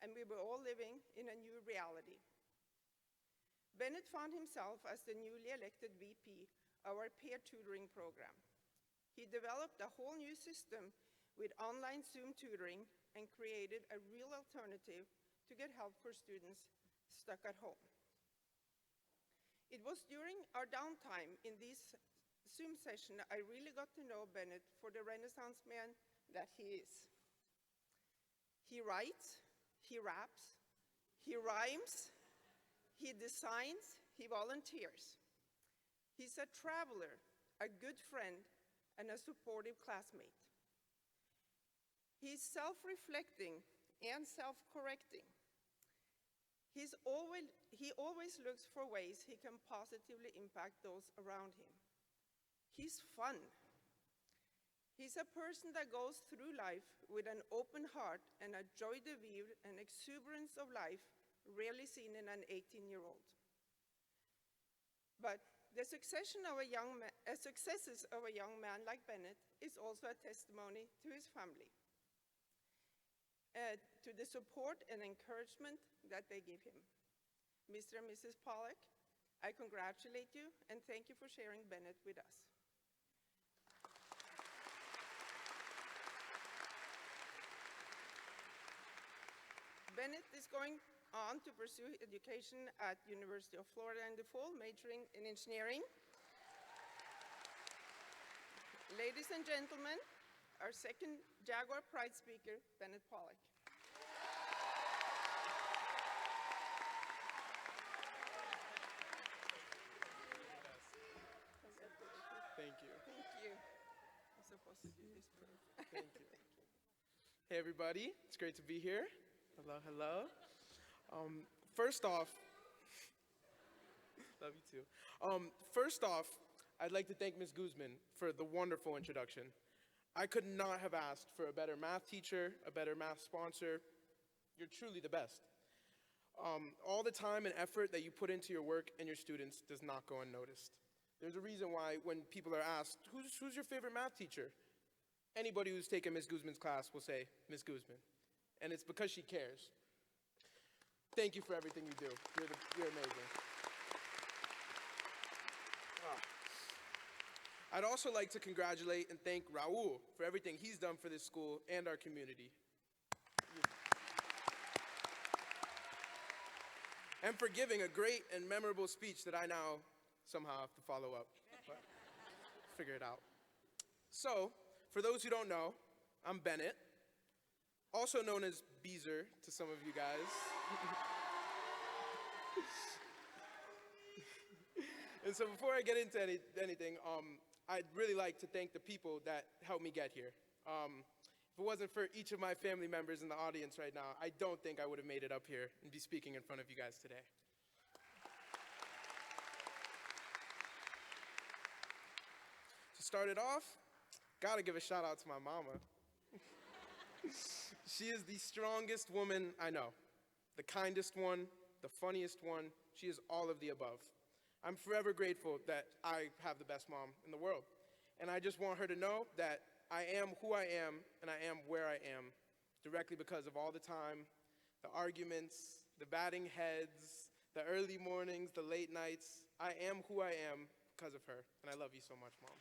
and we were all living in a new reality. Bennett found himself as the newly elected VP of our peer tutoring program. He developed a whole new system with online Zoom tutoring and created a real alternative to get help for students stuck at home. It was during our downtime in this Zoom session I really got to know Bennett for the Renaissance man that he is. He writes, he raps, he rhymes, he designs, he volunteers. He's a traveler, a good friend, and a supportive classmate. He's self-reflecting and self-correcting. He always looks for ways he can positively impact those around him. He's fun. He's a person that goes through life with an open heart and a joie de vivre and exuberance of life rarely seen in an 18-year-old. But the successes of a young man like Bennett is also a testimony to his family, to the support and encouragement that they give him. Mr. and Mrs. Pollack, I congratulate you and thank you for sharing Bennett with us. Bennett is going on to pursue education at University of Florida in the fall, majoring in engineering. Ladies and gentlemen, our second Jaguar Pride speaker, Bennett Pollack. Thank you. Thank you. I'm supposed to do this first. Thank you. Hey, everybody. It's great to be here. Hello, hello. First off, love you too. First off, I'd like to thank Ms. Guzman for the wonderful introduction. I could not have asked for a better math teacher, a better math sponsor. You're truly the best. All the time and effort that you put into your work and your students does not go unnoticed. There's a reason why when people are asked, who's your favorite math teacher? Anybody who's taken Ms. Guzman's class will say, Ms. Guzman. And it's because she cares. Thank you for everything you do. You're amazing. I'd also like to congratulate and thank Raul for everything he's done for this school and our community. And for giving a great and memorable speech that I now somehow have to follow up. But figure it out. So, for those who don't know, I'm Bennett, also known as Beezer to some of you guys. And so before I get into anything, I'd really like to thank the people that helped me get here. If it wasn't for each of my family members in the audience right now, I don't think I would have made it up here and be speaking in front of you guys today. To start it off, gotta give a shout out to my mama. She is the strongest woman I know, the kindest one, the funniest one. She is all of the above. I'm forever grateful that I have the best mom in the world. And I just want her to know that I am who I am and I am where I am directly because of all the time, the arguments, the batting heads, the early mornings, the late nights. I am who I am because of her. And I love you so much, Mom.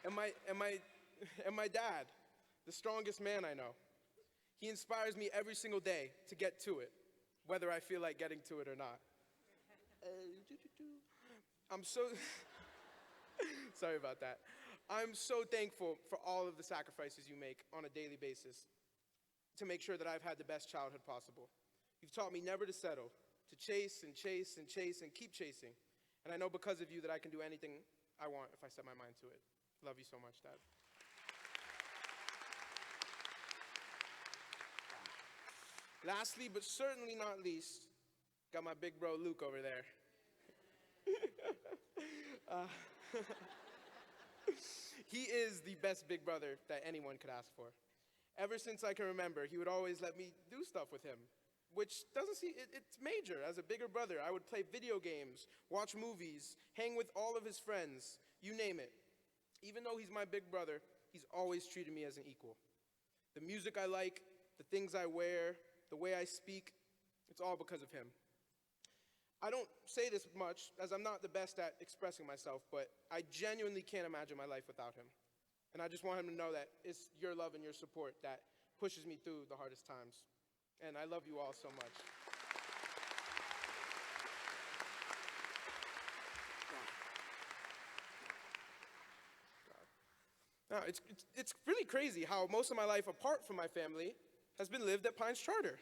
And my dad, the strongest man I know. He inspires me every single day to get to it, whether I feel like getting to it or not. I'm so, sorry about that. I'm so thankful for all of the sacrifices you make on a daily basis to make sure that I've had the best childhood possible. You've taught me never to settle, to chase and chase and chase and keep chasing. And I know because of you that I can do anything I want if I set my mind to it. Love you so much, Dad. Lastly, but certainly not least, got my big bro Luke over there. He is the best big brother that anyone could ask for. Ever since I can remember, he would always let me do stuff with him, which doesn't seem, it's major. As a bigger brother, I would play video games, watch movies, hang with all of his friends, you name it. Even though he's my big brother, he's always treated me as an equal. The music I like, the things I wear, the way I speak, it's all because of him. I don't say this much, as I'm not the best at expressing myself, but I genuinely can't imagine my life without him. And I just want him to know that it's your love and your support that pushes me through the hardest times. And I love you all so much. Now, it's really crazy how most of my life, apart from my family, has been lived at Pines Charter.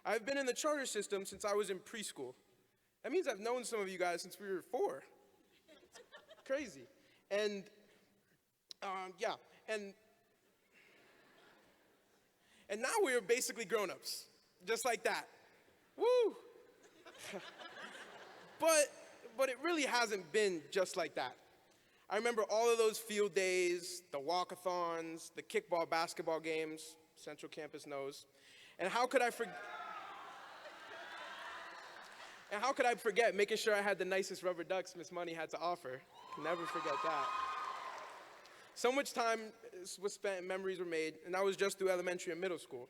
I've been in the charter system since I was in preschool. That means I've known some of you guys since we were 4. Crazy. And, yeah, and now we're basically grown-ups, just like that. Woo! But it really hasn't been just like that. I remember all of those field days, the walkathons, the kickball basketball games, Central Campus knows. And how could I forget making sure I had the nicest rubber ducks Miss Money had to offer? Never forget that. So much time was spent and memories were made, and that was just through elementary and middle school.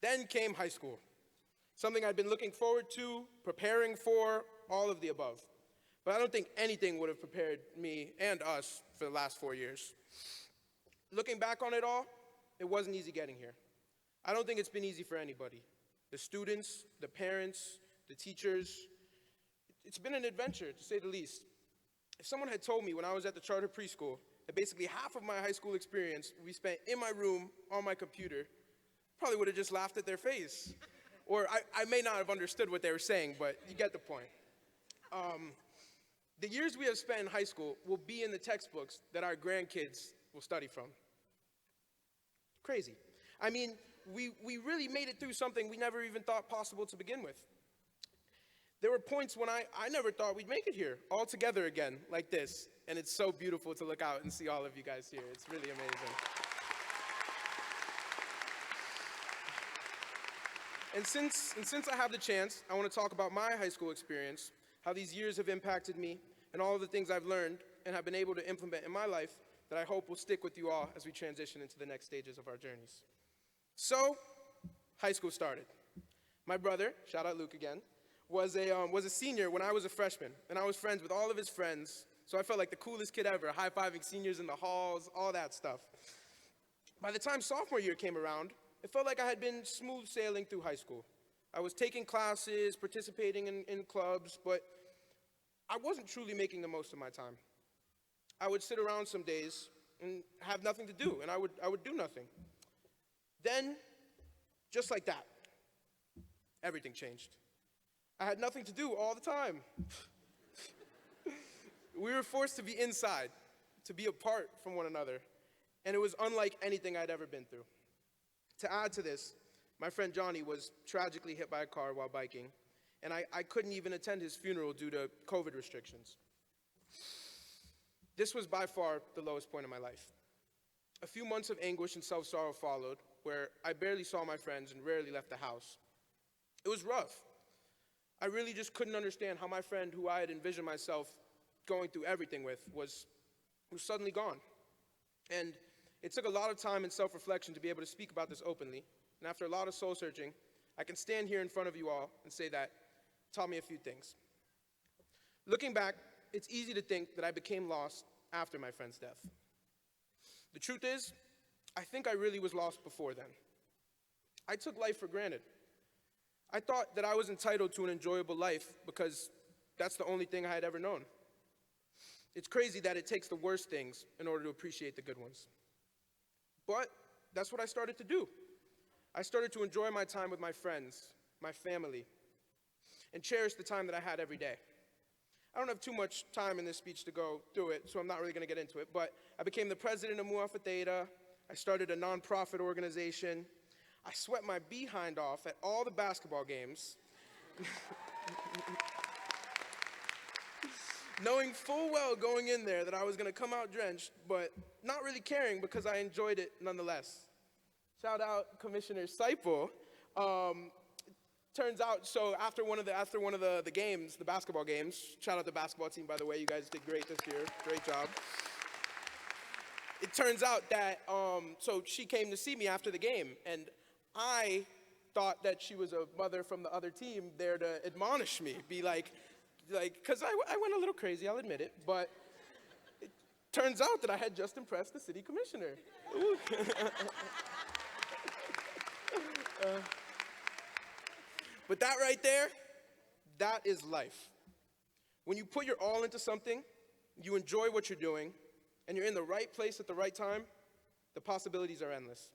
Then came high school, something I'd been looking forward to, preparing for, all of the above. But I don't think anything would have prepared me and us for the last 4 years. Looking back on it all, it wasn't easy getting here. I don't think it's been easy for anybody. The students, the parents, the teachers. It's been an adventure, to say the least. If someone had told me when I was at the charter preschool that basically half of my high school experience would be spent in my room on my computer, probably would have just laughed at their face. Or I may not have understood what they were saying, but you get the point. The years we have spent in high school will be in the textbooks that our grandkids will study from. Crazy. I mean, we really made it through something we never even thought possible to begin with. There were points when I never thought we'd make it here, all together again, like this. And it's so beautiful to look out and see all of you guys here. It's really amazing. And since I have the chance, I want to talk about my high school experience, how these years have impacted me, and all of the things I've learned and have been able to implement in my life that I hope will stick with you all as we transition into the next stages of our journeys. So, high school started. My brother, shout out Luke again, was a senior when I was a freshman, and I was friends with all of his friends, so I felt like the coolest kid ever, high-fiving seniors in the halls, all that stuff. By the time sophomore year came around, it felt like I had been smooth sailing through high school. I was taking classes, participating in clubs, but I wasn't truly making the most of my time. I would sit around some days and have nothing to do, and I would do nothing. Then, just like that, everything changed. I had nothing to do all the time. We were forced to be inside, to be apart from one another, and it was unlike anything I'd ever been through. To add to this, my friend Johnny was tragically hit by a car while biking, and I couldn't even attend his funeral due to COVID restrictions. This was by far the lowest point in my life. A few months of anguish and self-sorrow followed, where I barely saw my friends and rarely left the house. It was rough. I really just couldn't understand how my friend, who I had envisioned myself going through everything with, was suddenly gone. And it took a lot of time and self-reflection to be able to speak about this openly. And after a lot of soul-searching, I can stand here in front of you all and say that it taught me a few things. Looking back, it's easy to think that I became lost after my friend's death. The truth is, I think I really was lost before then. I took life for granted. I thought that I was entitled to an enjoyable life because that's the only thing I had ever known. It's crazy that it takes the worst things in order to appreciate the good ones. But that's what I started to do. I started to enjoy my time with my friends, my family, and cherish the time that I had every day. I don't have too much time in this speech to go through it, so I'm not really going to get into it, but I became the president of Mu Alpha Theta. I started a nonprofit organization. I sweat my behind off at all the basketball games. knowing full well going in there that I was going to come out drenched, but not really caring because I enjoyed it nonetheless. Shout out Commissioner Seipel. Turns out, so after one of the games, the basketball games, shout out the basketball team, by the way, you guys did great this year, great job. It turns out that, so she came to see me after the game, and I thought that she was a mother from the other team there to admonish me, be like, because I went a little crazy, I'll admit it, but it turns out that I had just impressed the city commissioner. But that right there, that is life. When you put your all into something, you enjoy what you're doing, and you're in the right place at the right time, the possibilities are endless.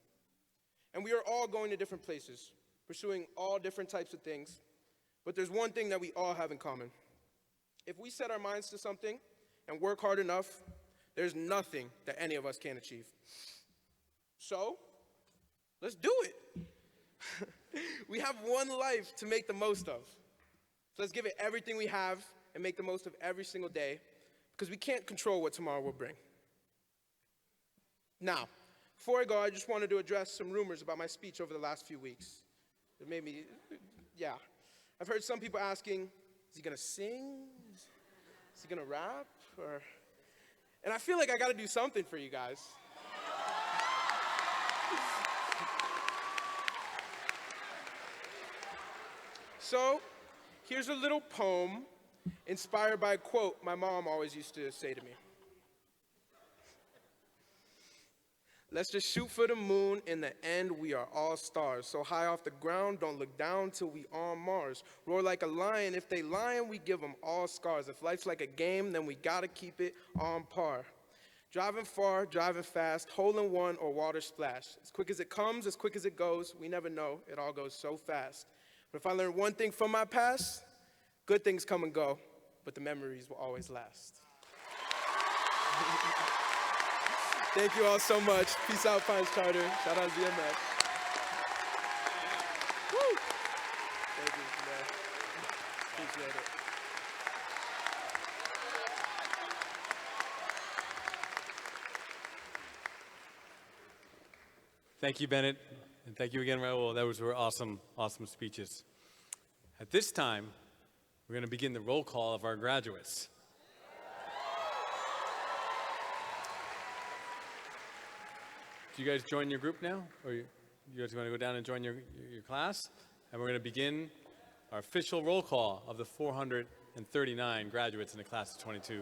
And we are all going to different places, pursuing all different types of things, but there's one thing that we all have in common. If we set our minds to something and work hard enough, there's nothing that any of us can't achieve. So, let's do it. We have one life to make the most of. So let's give it everything we have and make the most of every single day, because we can't control what tomorrow will bring. Now, before I go, I just wanted to address some rumors about my speech over the last few weeks. It made me, yeah. I've heard some people asking, is he gonna sing? Is he gonna rap? And I feel like I gotta do something for you guys. So, here's a little poem inspired by a quote my mom always used to say to me. Let's just shoot for the moon. In the end, we are all stars. So high off the ground, don't look down till we on Mars. Roar like a lion. If they lying, we give them all scars. If life's like a game, then we gotta keep it on par. Driving far, driving fast, hole in one or water splash. As quick as it comes, as quick as it goes, we never know, it all goes so fast. But if I learned one thing from my past, good things come and go, but the memories will always last. Thank you all so much. Peace out, Pines Charter. Shout out ZMS. Woo! Thank you, man. Appreciate it. Thank you, Bennett, and thank you again, Raul. Those were awesome, awesome speeches. At this time, we're going to begin the roll call of our graduates. Do you guys join your group now? Or you guys want to go down and join your class? And we're going to begin our official roll call of the 439 graduates in the class of 22.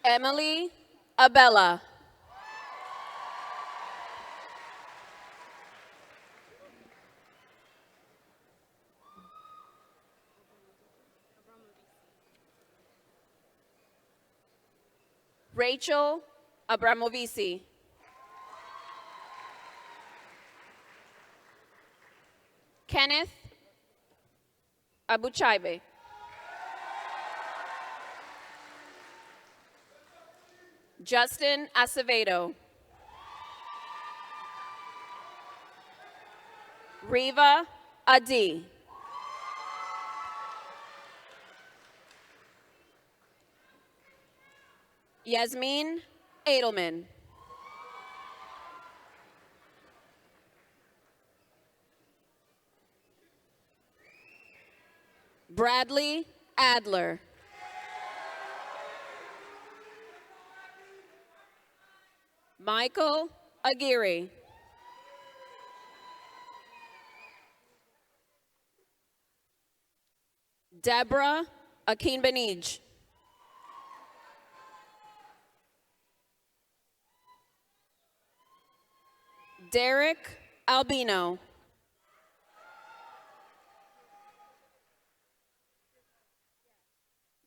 Emily Abella. Rachel Abramovici. Kenneth Abuchaibe. Justin Acevedo. Riva Adi. Yasmin Edelman. Bradley Adler. Michael Aguirre. Deborah Akinbanij. Derek Albino.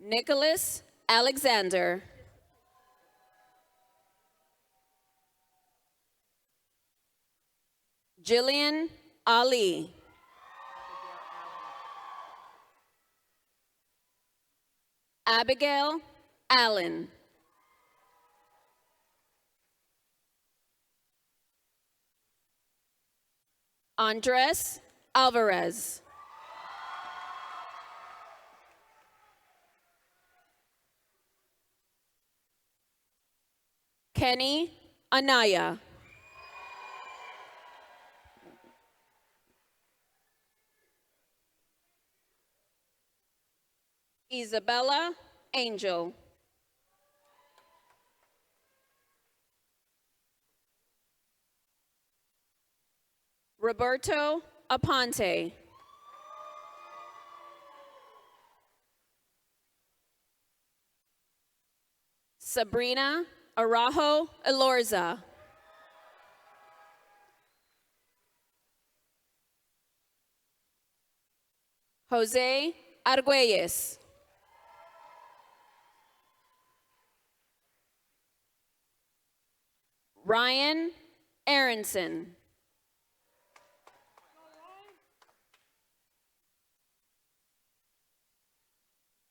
Nicholas Alexander. Jillian Ali. Abigail Allen. Andres Alvarez. Kenny Anaya. Isabella Angel. Roberto Aponte. Sabrina Arajo Elorza. Jose Arguelles. Ryan Aronson.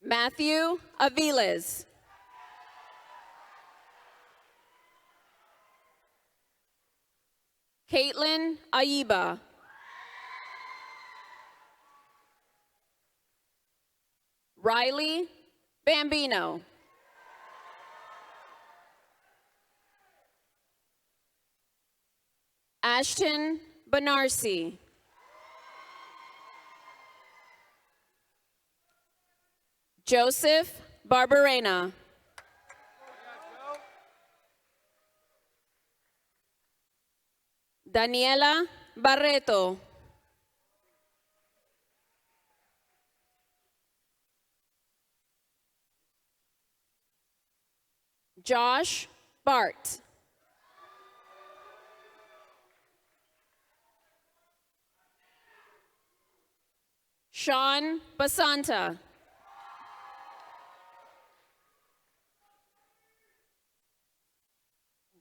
Matthew Aviles. Caitlin Aiba. Riley Bambino. Ashton Benarsi. Joseph Barbarena. Daniela Barreto. Josh Bart. Sean Basanta.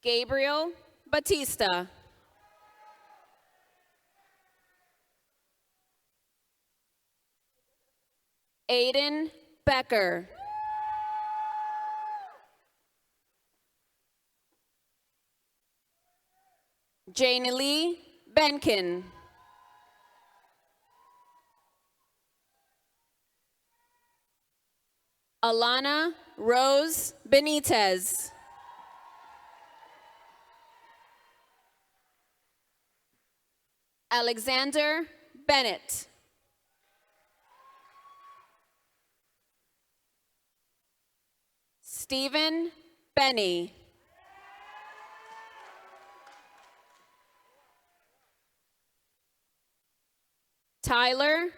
Gabriel Batista. Aiden Becker. Janie Lee Benkin. Alana Rose Benitez. Alexander Bennett. Stephen Benny. Tyler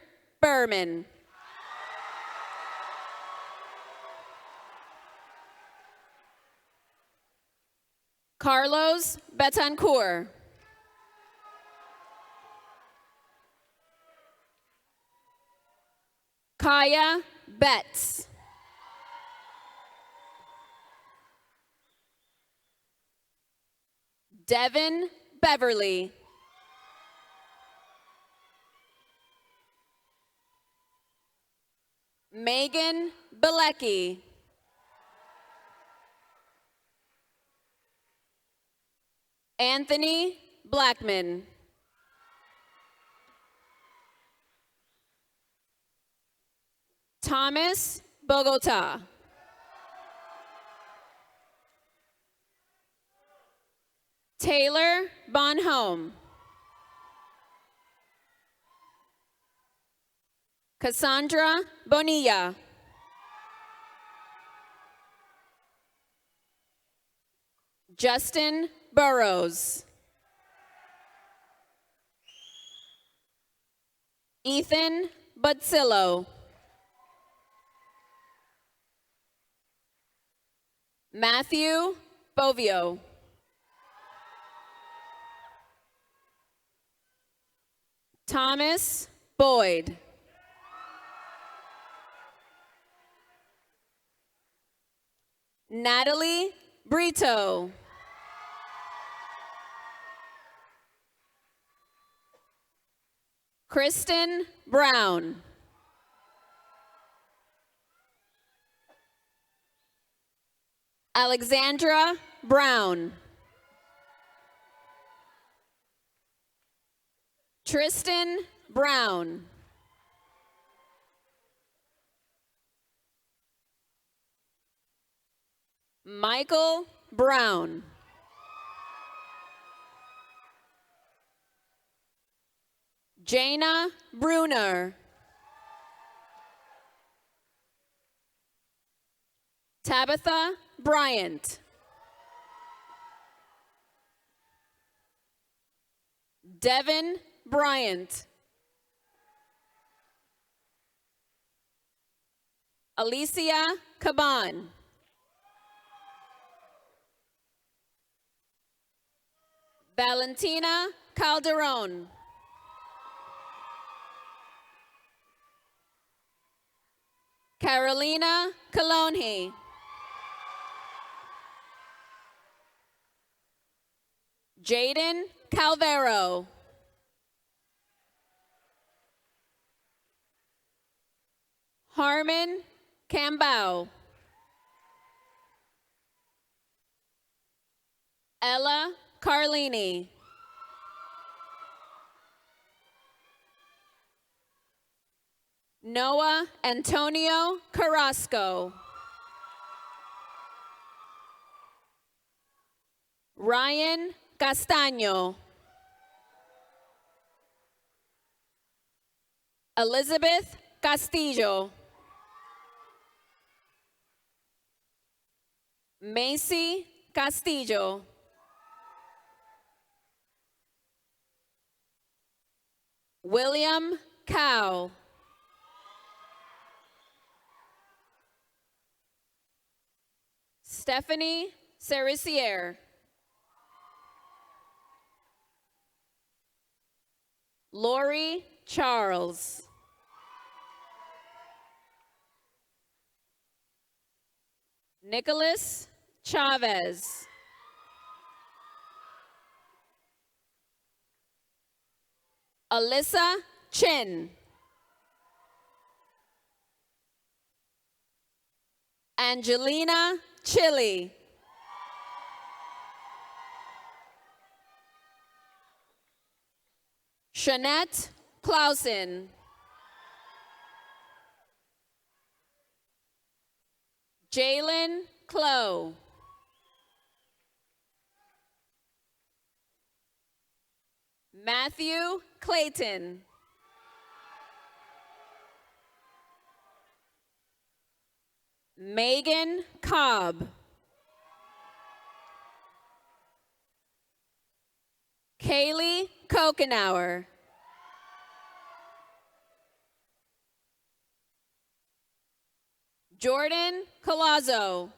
Berman. Carlos Betancourt. Kaya Betts. Devin Beverly. Megan Bilecki. Anthony Blackman. Thomas Bogota. Taylor Bonhomme. Cassandra Bonilla. Justin Burrows. Ethan Budzillo. Matthew Bovio. Thomas Boyd. Natalie Brito. Kristen Brown. Alexandra Brown. Tristan Brown. Michael Brown. Jana Bruner. Tabitha Bryant. Devin Bryant. Alicia Caban. Valentina Calderon. Carolina Colonji. Jaden Calvero. Harmon Cambao. Ella Carlini. Noah Antonio Carrasco. Ryan Castaño. Elizabeth Castillo. Macy Castillo. William Cow. Stephanie Cerisier. Lori Charles. Nicholas Chavez. Alyssa Chin. Angelina Chili. Shanette Clausen. Jalen Clow. Matthew Clayton. Megan Cobb. Kaylee Kokenauer. Jordan Colazzo.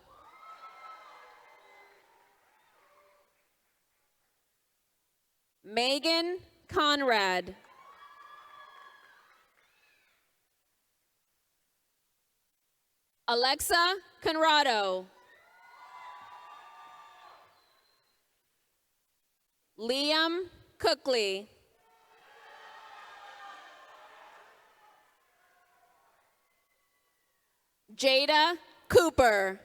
Megan Conrad. Alexa Conrado. Liam Cookley. Jada Cooper.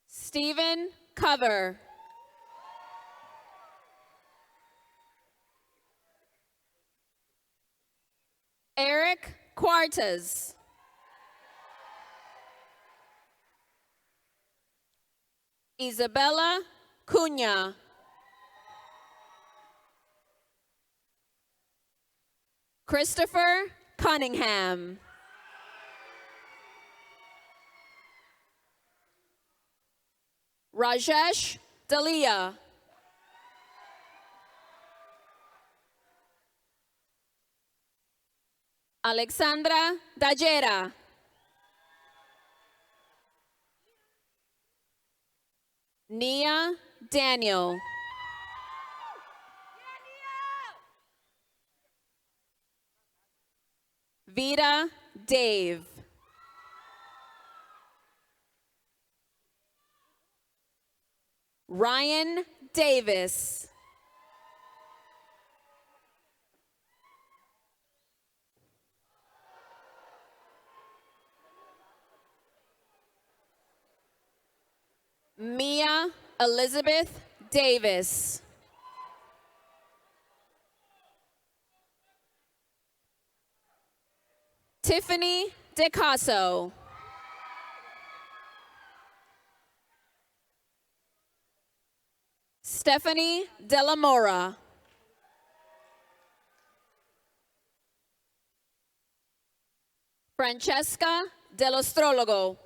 Stephen Cover. Eric Quartas. Isabella Cunha. Christopher Cunningham. Rajesh Dalia. Alexandra Dajera. Nia Daniel. Vida Dave. Ryan Davis. Mia Elizabeth Davis. Tiffany DeCasso. Stephanie Della Mora. Francesca Dell'Astrologo.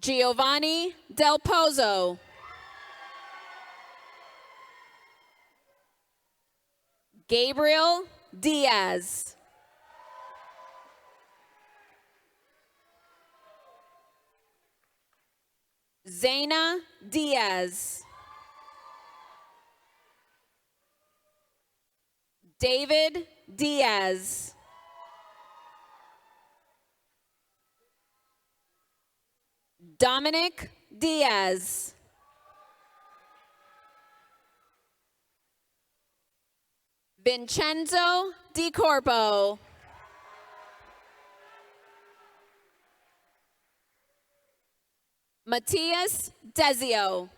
Giovanni Del Pozo. Gabriel Diaz. Zaina Diaz. David Diaz. Dominic Diaz. Vincenzo Di Corpo. Matthias Dezio.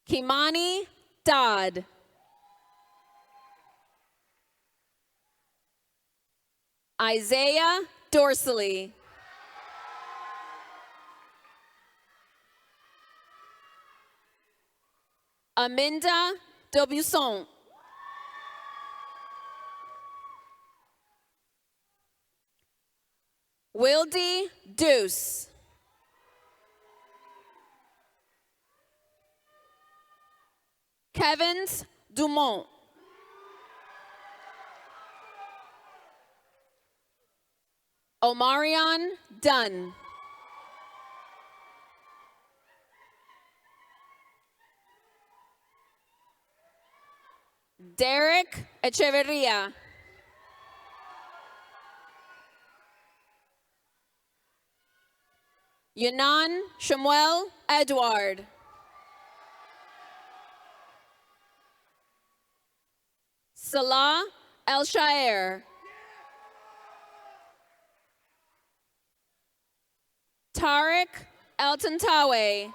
Kimani Dodd. Isaiah Dorsey. Aminda Dobusson. Wildy Deuce. Kevins Dumont. Omarion Dunn. Derek Echeverria. Yunan Shemuel Edward. Salah El Shaer. Tariq El Tantawe.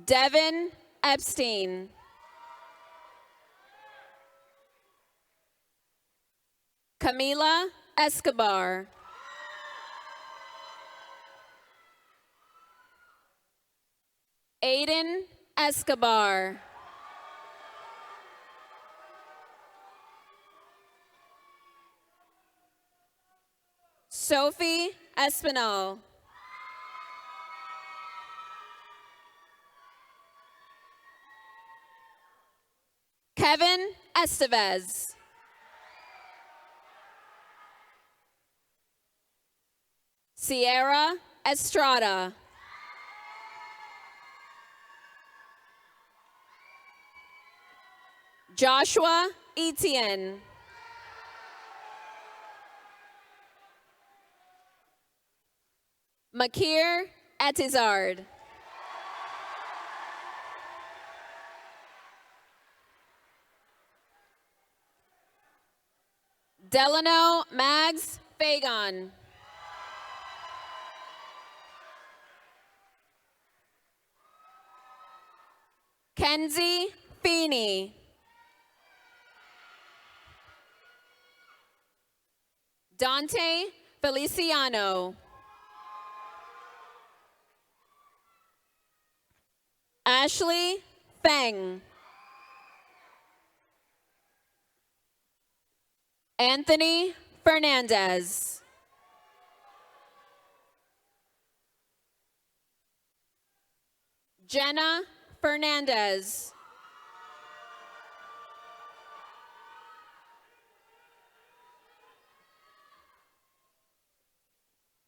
Devin Epstein. Camila Escobar. Aiden Escobar. Sophie Espinal. Kevin Estevez. Sierra Estrada. Joshua Etienne. Makir Etizard. Delano Mags Fagon. Kenzie Feeney. Dante Feliciano. Ashley Feng. Anthony Fernandez. Jenna Fernandez.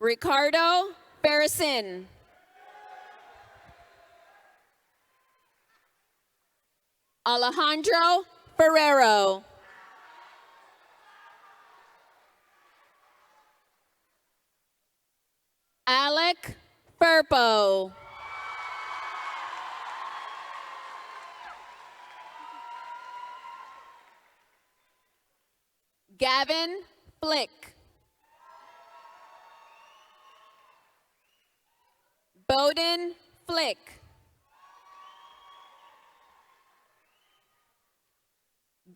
Ricardo Barrasin. Alejandro Ferrero. Alec Furpo. Gavin Flick. Bowden Flick.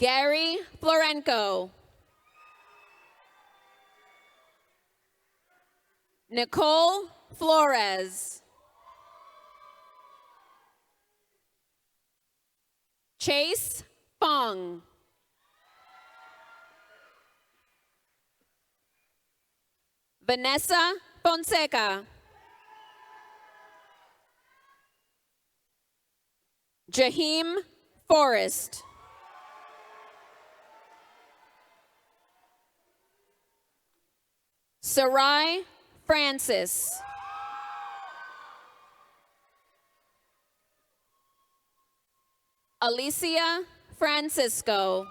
Gary Florenco. Nicole Flores. Chase Fong. Vanessa Fonseca. Jaheim Forrest. Sarai Francis. Alicia Francisco.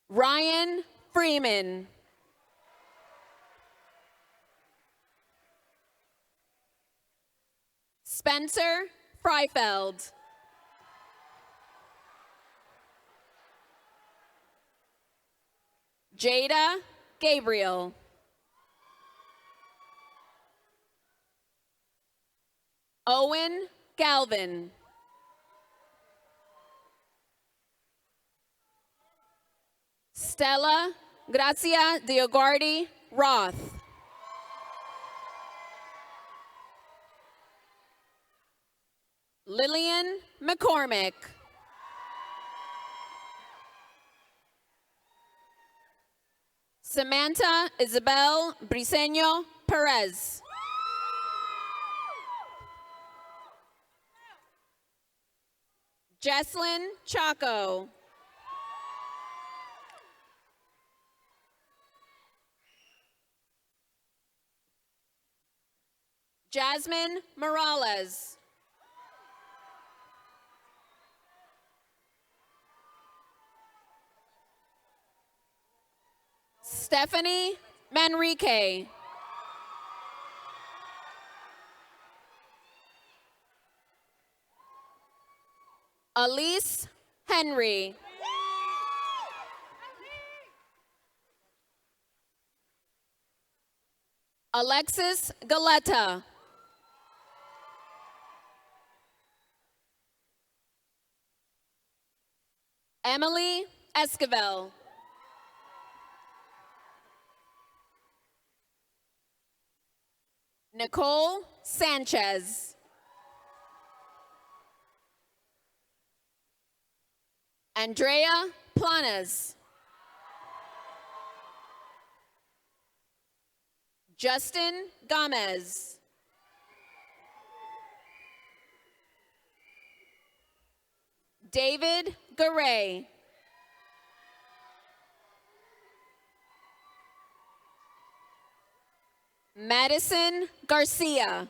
Ryan Freeman. Spencer Freifeld. Jada Gabriel. Owen Galvin. Stella Gracia Dioguardi Roth. Lillian McCormick. Samantha Isabel Briseño Perez. Jesslyn Chaco. Jasmine Morales. Stephanie Manrique. Elise Henry. Alexis Galetta. Emily Esquivel. Nicole Sanchez. Andrea Planas. Justin Gomez. David Garay. Madison Garcia.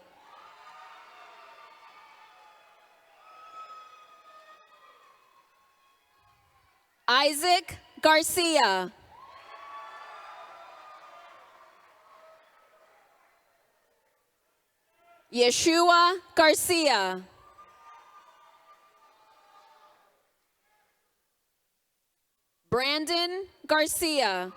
Isaac Garcia. Yeshua Garcia. Brandon Garcia.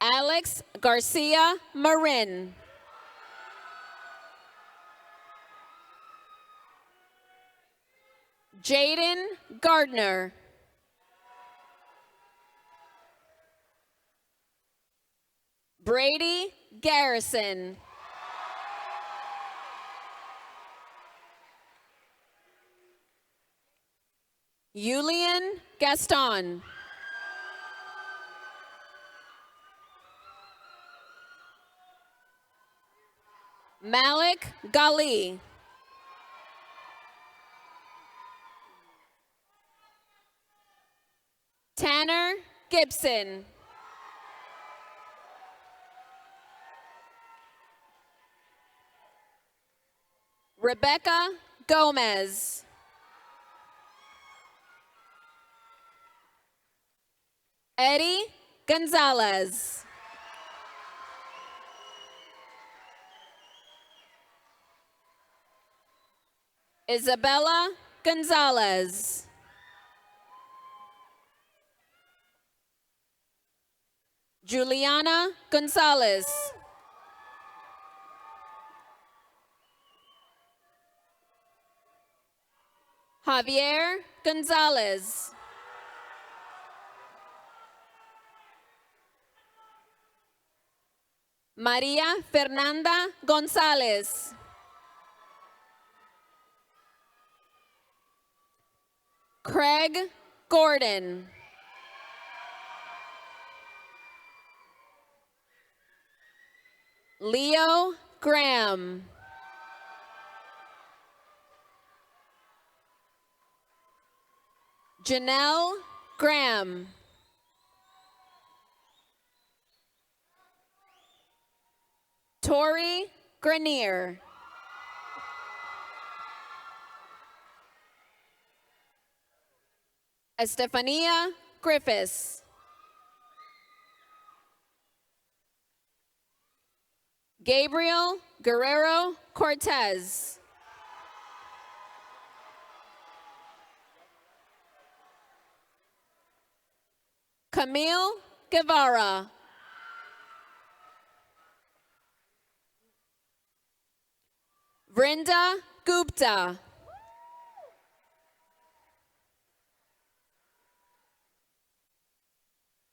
Alex Garcia Marin. Jaden Gardner. Brady Garrison. Julian Gaston. Malik Gali. Tanner Gibson. Rebecca Gomez. Eddie Gonzalez. Isabella Gonzalez. Juliana Gonzalez. Javier Gonzalez. Maria Fernanda Gonzalez. Craig Gordon. Leo Graham. Janelle Graham. Tori Grenier. Estefania Griffiths. Gabriel Guerrero Cortez. Camille Guevara. Vrinda Gupta.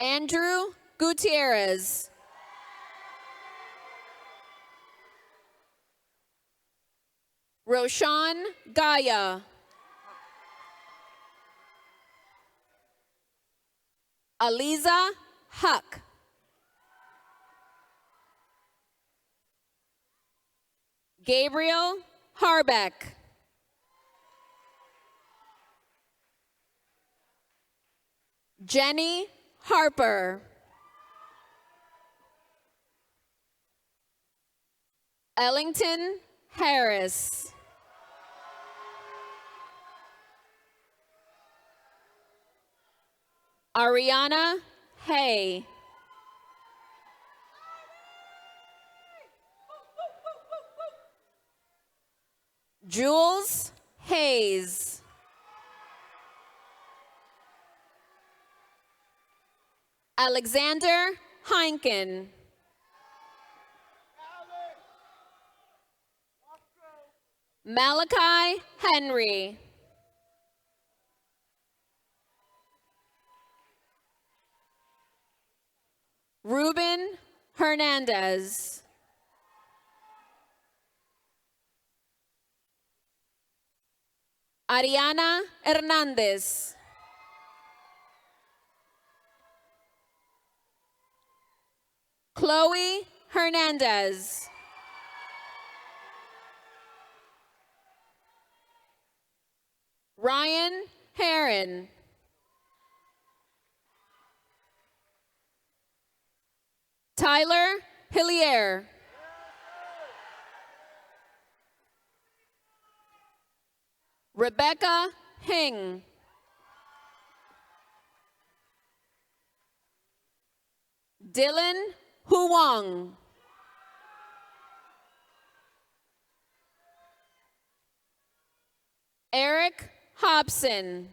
Andrew Gutierrez. Roshan Gaya. Aliza Huck. Gabriel Harbeck. Jenny Harper. Ellington Harris. Ariana Hay. Jules Hayes. Alexander Heinken. Malachi Henry. Ruben Hernandez. Ariana Hernandez. Chloe Hernandez. Ryan Heron. Tyler Hillier. Rebecca Hing. Dylan Huang. Eric Hobson.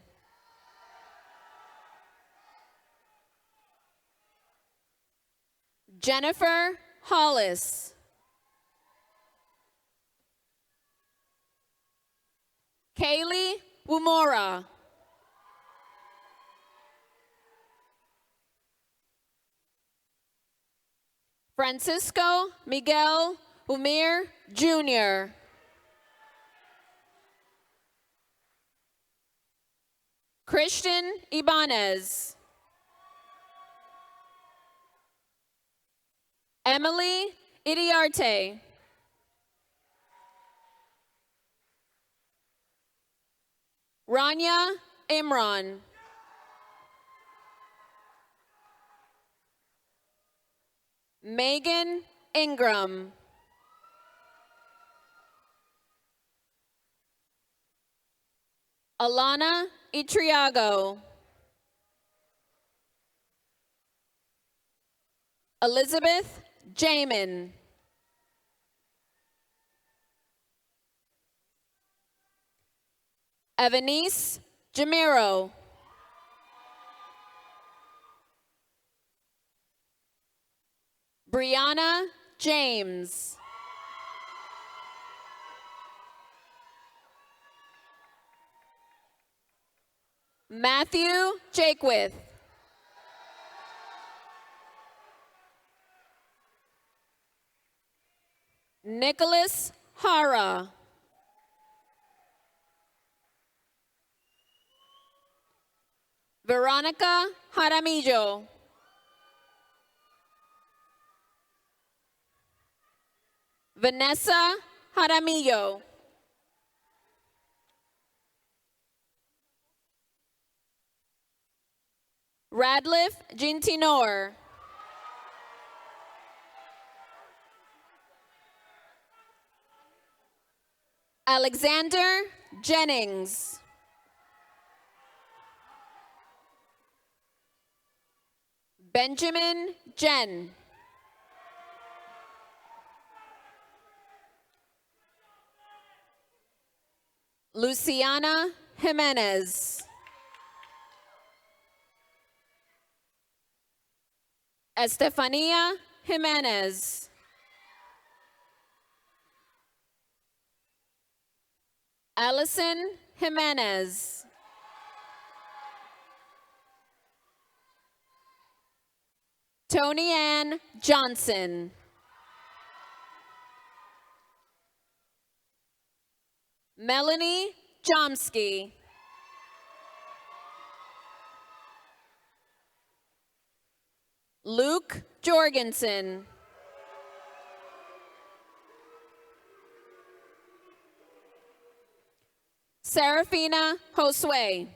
Jennifer Hollis. Kaylee Wumora. Francisco Miguel Umir Jr. Christian Ibanez. Emily Idiarte. Rania Imran. Megan Ingram. Alana Itriago. Elizabeth Jamin. Evanice Jamiro. Brianna James. Matthew Jakewith. Nicholas Hara. Veronica Jaramillo. Vanessa Jaramillo. Radliff Gintinor. Alexander Jennings. Benjamin Jen. Luciana Jimenez. Estefania Jimenez. Allison Jimenez. Tony Ann Johnson. Melanie Jomsky. Luke Jorgensen. Serafina Josue.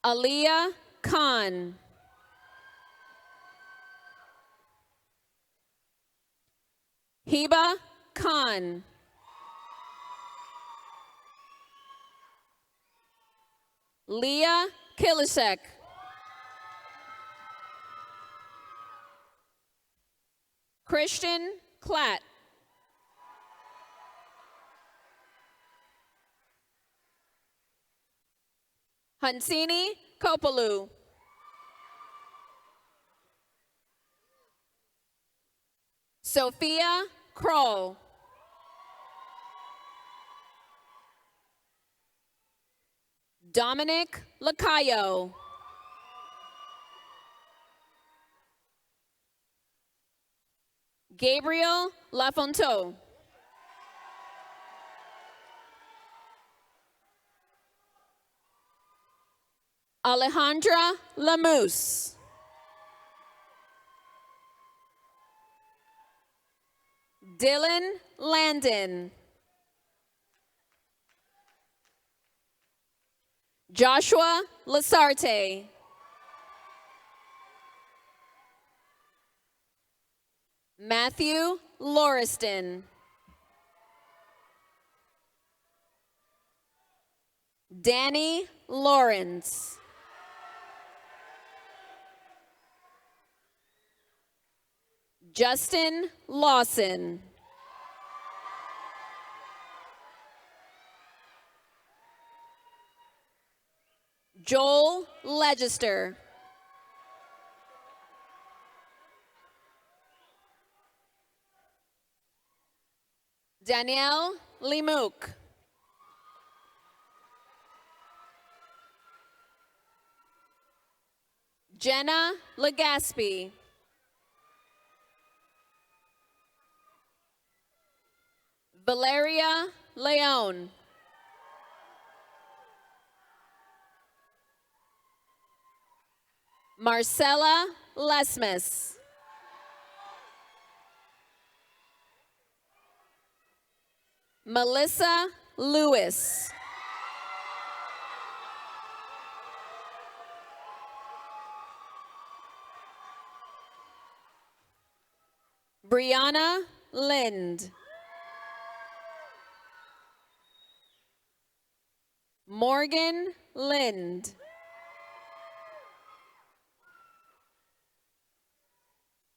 Aliyah Khan. Hiba Khan. Leah Kilisek. Christian Klatt. Hansini Kopolu. Sophia Kroll. Dominic Lacayo. Gabriel Lafonteau. Alejandra Lamousse. Dylan Landon. Joshua Lasarte. Matthew Lauriston. Danny Lawrence. Justin Lawson. Joel Legister. Danielle Limuk. Jenna Legaspi. Valeria Leone. Marcella Lesmus. Melissa Lewis. Brianna Lind. Morgan Lind.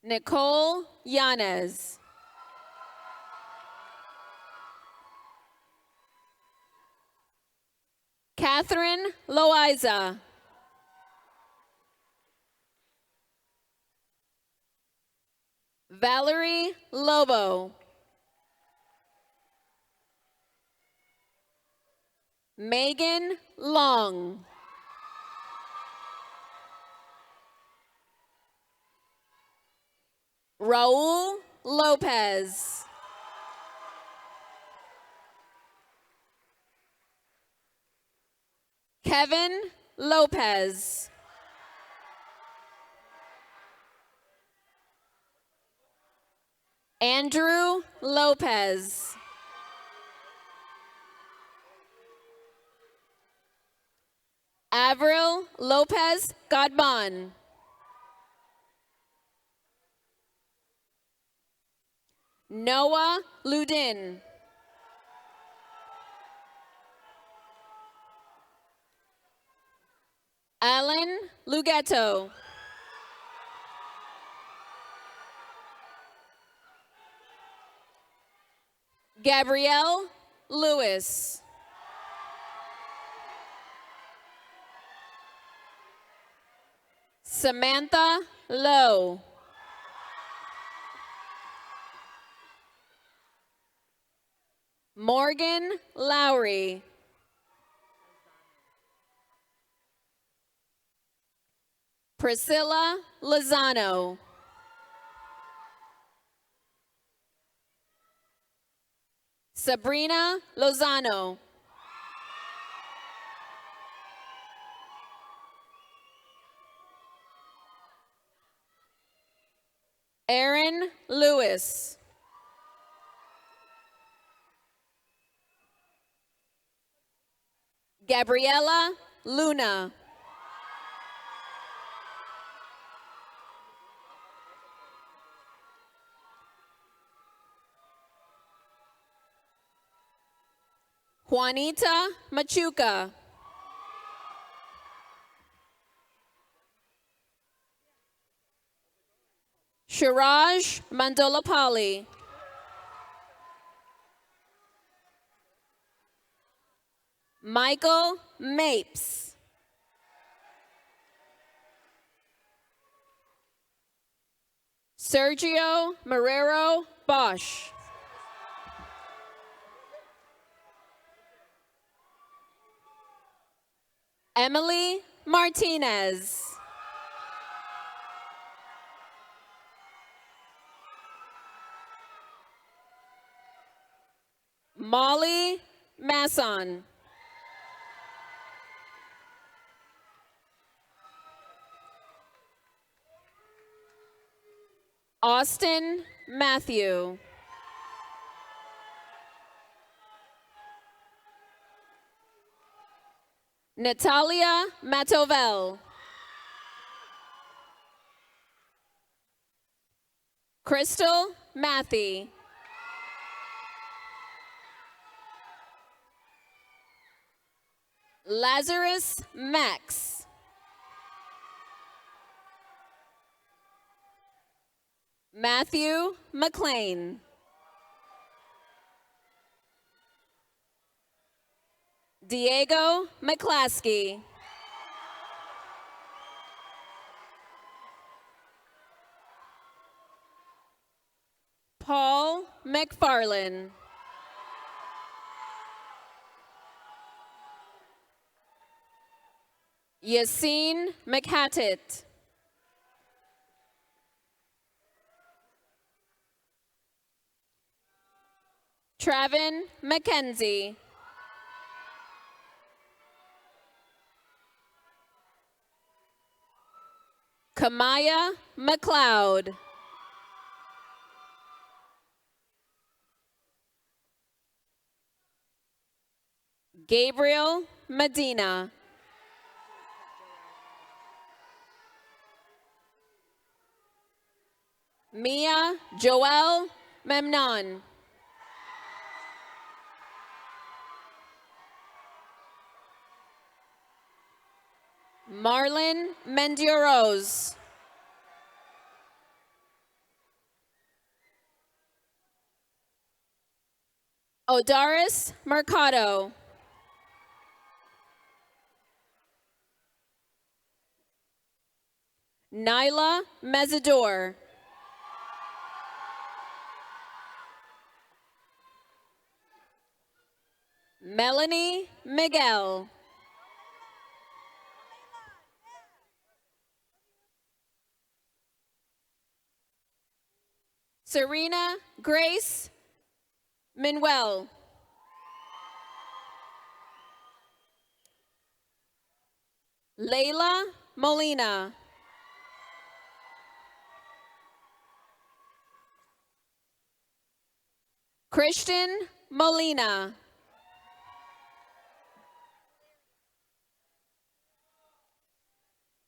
Nicole Yanez. Catherine Loiza. Valerie Lobo. Megan Long. Raul Lopez. Kevin Lopez. Andrew Lopez. Avril Lopez Godbon. Noah Ludin. Alan Lugetto. Gabrielle Lewis. Samantha Lowe. Morgan Lowry. Priscilla Lozano. Sabrina Lozano. Aaron Lewis. Gabriella Luna. Juanita Machuca. Shiraj Mandolapalli. Michael Mapes. Sergio Marrero Bosch. Emily Martinez. Molly Masson. Austin Matthew. Natalia Matovel. Crystal Matthew. Lazarus Max. Matthew McLean. Diego McClaskey. Paul McFarlane. Yassine McHattit. Travin McKenzie. Kamaya McLeod. Gabriel Medina. Mia Joelle Memnon. Marlon Mendioros. Odaris Mercado. Nyla Mezador. Melanie Miguel. Serena Grace Manuel. Layla Molina. Christian Molina.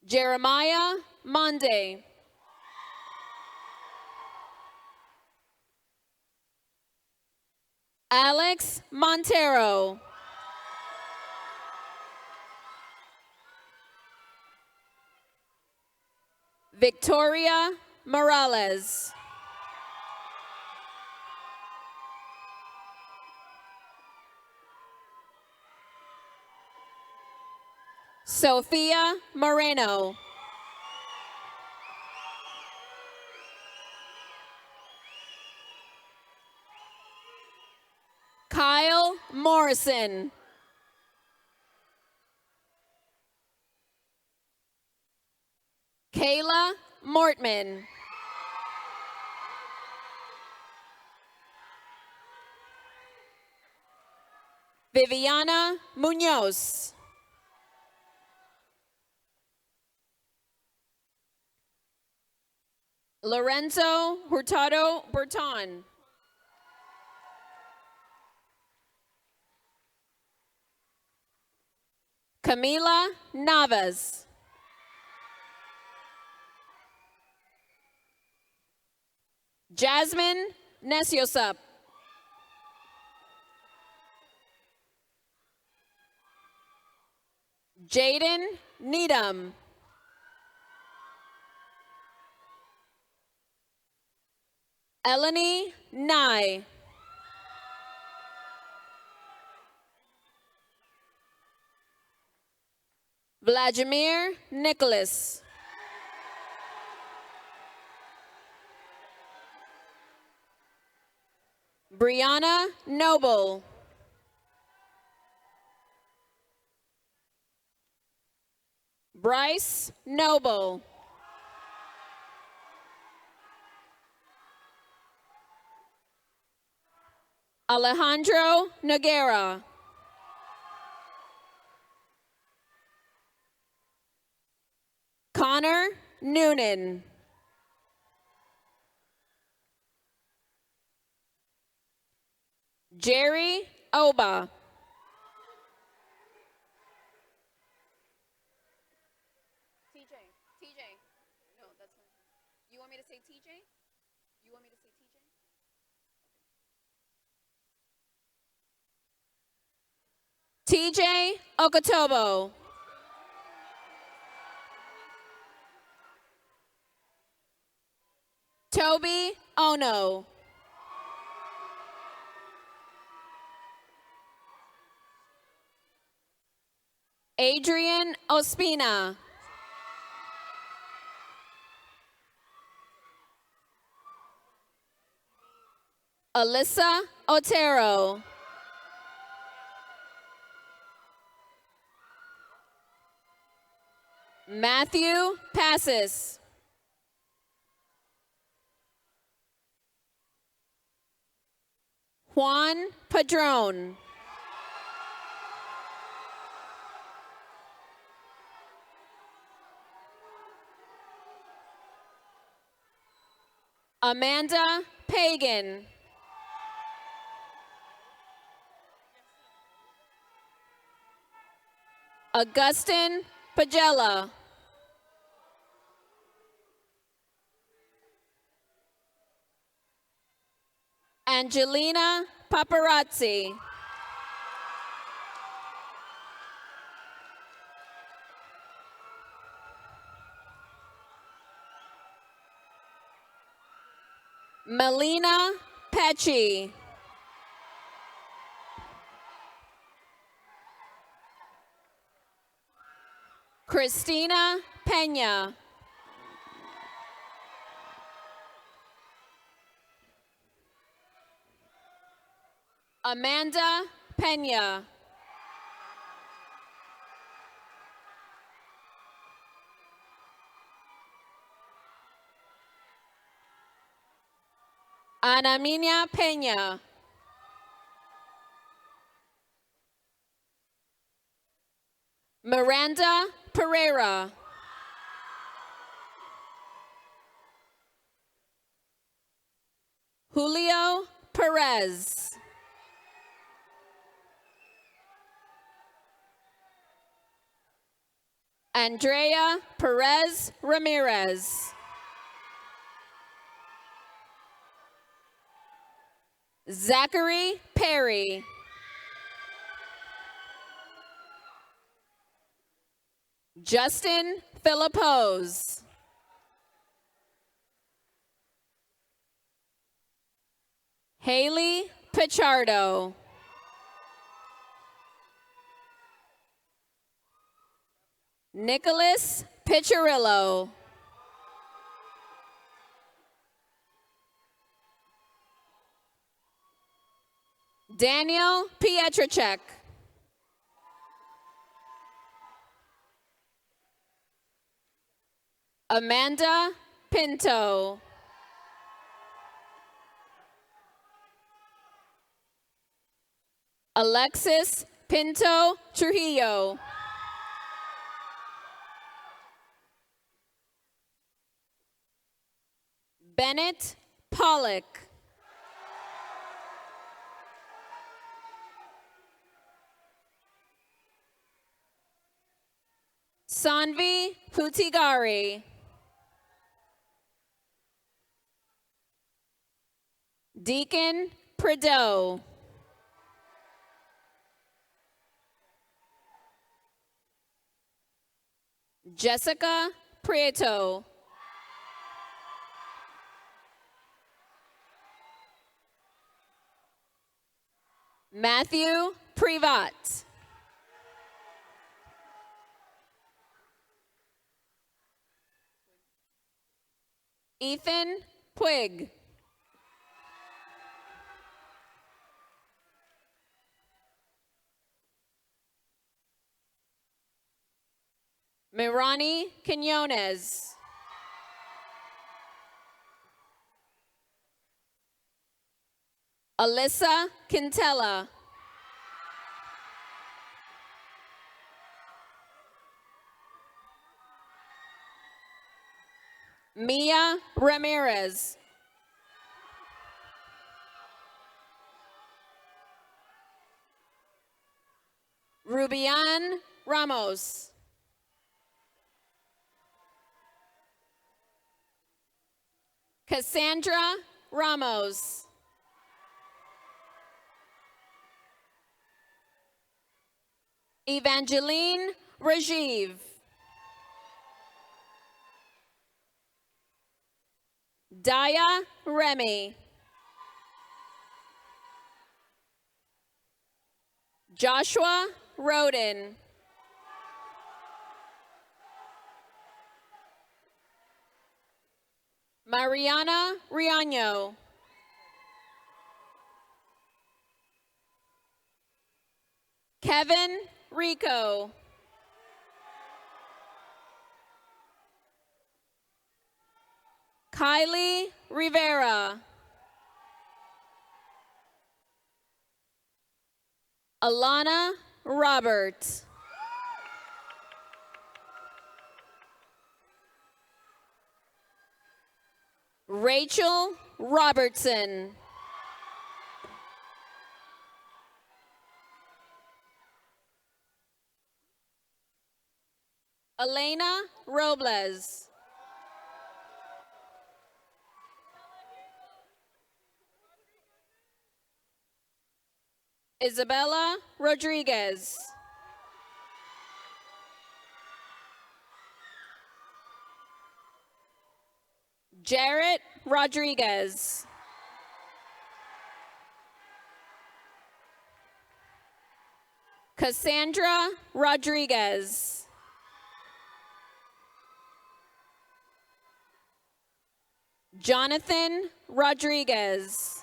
Jeremiah Monde. Alex Montero. Victoria Morales. Sophia Moreno. Kyle Morrison. Kayla Mortman. Viviana Munoz. Lorenzo Hurtado Berton. Camila Navas. Jasmine Nesiosap. Jaden Needham. Eleni Nye. Vladimir Nicholas. Brianna Noble. Bryce Noble. Alejandro Noguera. Connor Noonan. Jerry Oba. TJ. No, that's not. You want me to say TJ? You want me to say TJ? TJ Okotobo. Toby Ono. Adrian Ospina. Alyssa Otero. Matthew Passis. Juan Padron. Amanda Pagan. Augustin Pagella. Angelina Paparazzi. Melina Pecci. Christina Pena. Amanda Pena. Ana Mina Pena. Miranda Pereira. Julio Perez. Andrea Perez Ramirez. Zachary Perry. Justin Philippos. Haley Pichardo. Nicholas Piccirillo. Daniel Pietracek. Amanda Pinto. Alexis Pinto Trujillo. Bennett Pollock. Sanvi Putigari. Deacon Prideaux. Jessica Prieto. Matthew Privat. Ethan Puig. Mirani Quinones. Alyssa Quintella. Mia Ramirez. Rubian Ramos. Cassandra Ramos. Evangeline Rajiv. Daya Remy. Joshua Roden. Mariana Riaño. Kevin Rico. Kylie Rivera. Alana Robert. Rachel Robertson. Elena Robles. Isabella Rodriguez. Jarrett Rodriguez. Cassandra Rodriguez. Jonathan Rodriguez.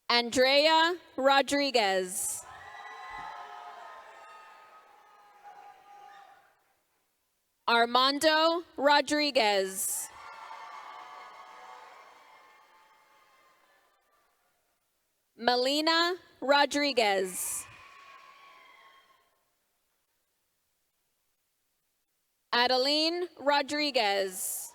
Andrea Rodriguez. Armando Rodriguez. Melina Rodriguez. Adeline Rodriguez.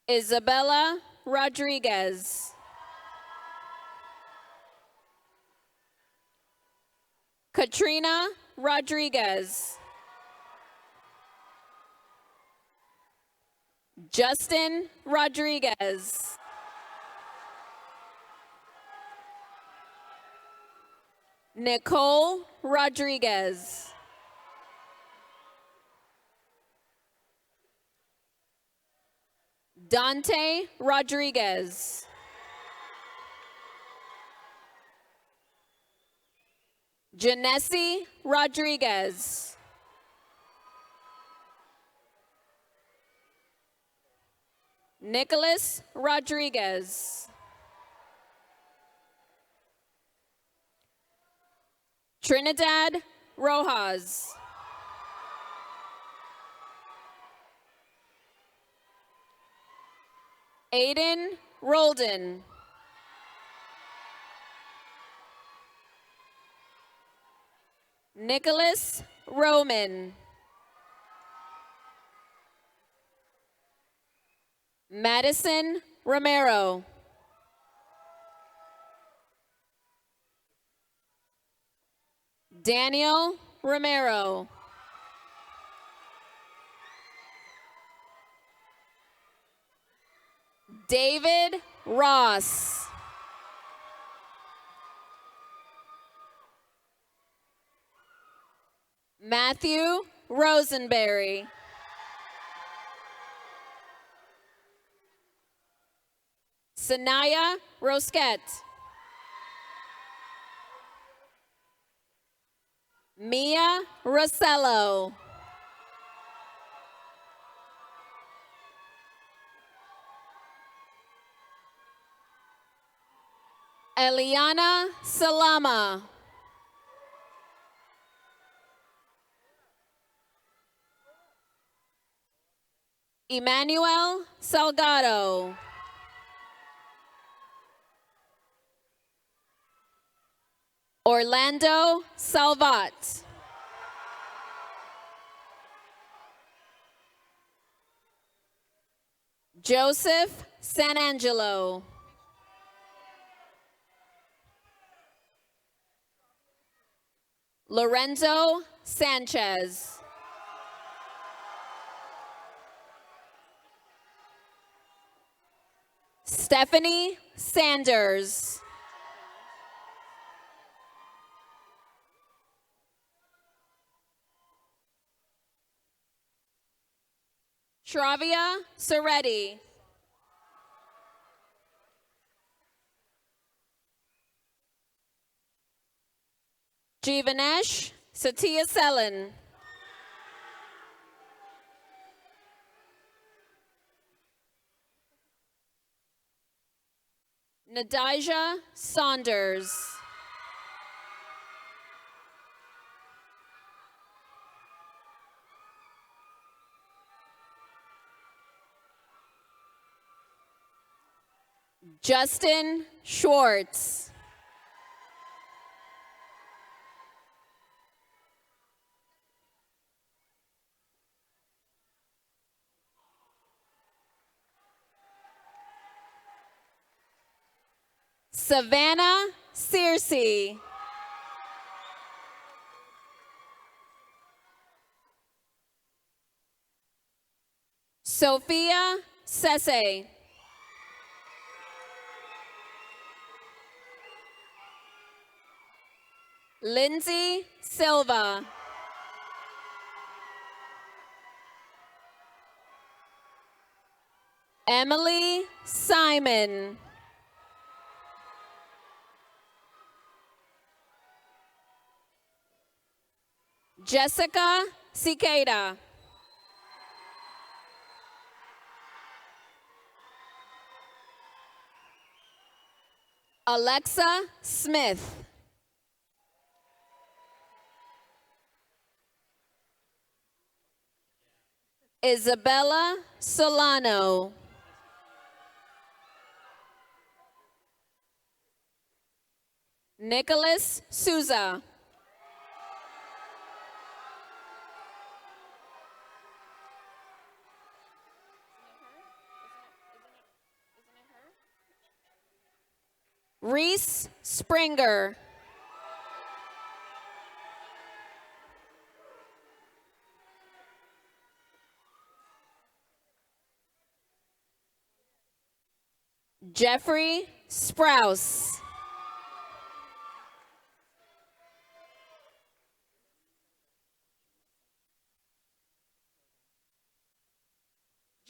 Isabella Rodriguez. Katrina Rodriguez. Justin Rodriguez. Nicole Rodriguez. Dante Rodriguez. Janesse Rodriguez. Nicholas Rodriguez. Trinidad Rojas. Aiden Roldan. Nicholas Roman. Madison Romero. Daniel Romero. David Ross. Matthew Rosenberry. Sanaya Rosquette. Mia Rossello. Eliana Salama. Emmanuel Salgado. Orlando Salvat. Joseph Sanangelo. Lorenzo Sanchez. Stephanie Sanders. Shravya Soretti. Jivanesh Satya Selen. Nadija Saunders. Justin Schwartz. Savannah Searcy. Sophia Sese. Lindsay Silva. Emily Simon. Jessica Cicada. Alexa Smith. Isabella Solano. Nicholas Souza. Reese Springer. Jeffrey Sprouse.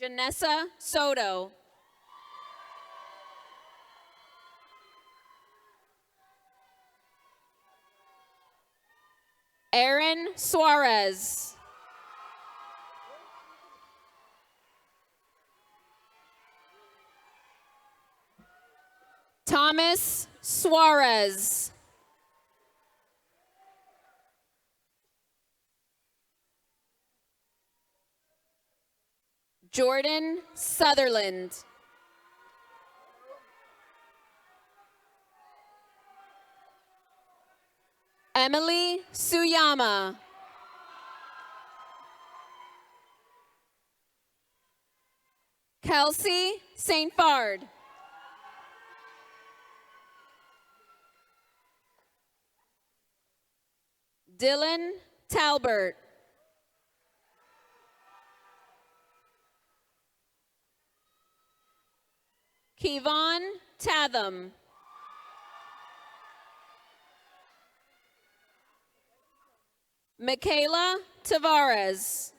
Janessa Soto. Aaron Suarez. Thomas Suarez. Jordan Sutherland. Emily Suyama. Kelsey St. Fard. Dylan Talbert. Kevon Tatham. Michaela Tavares.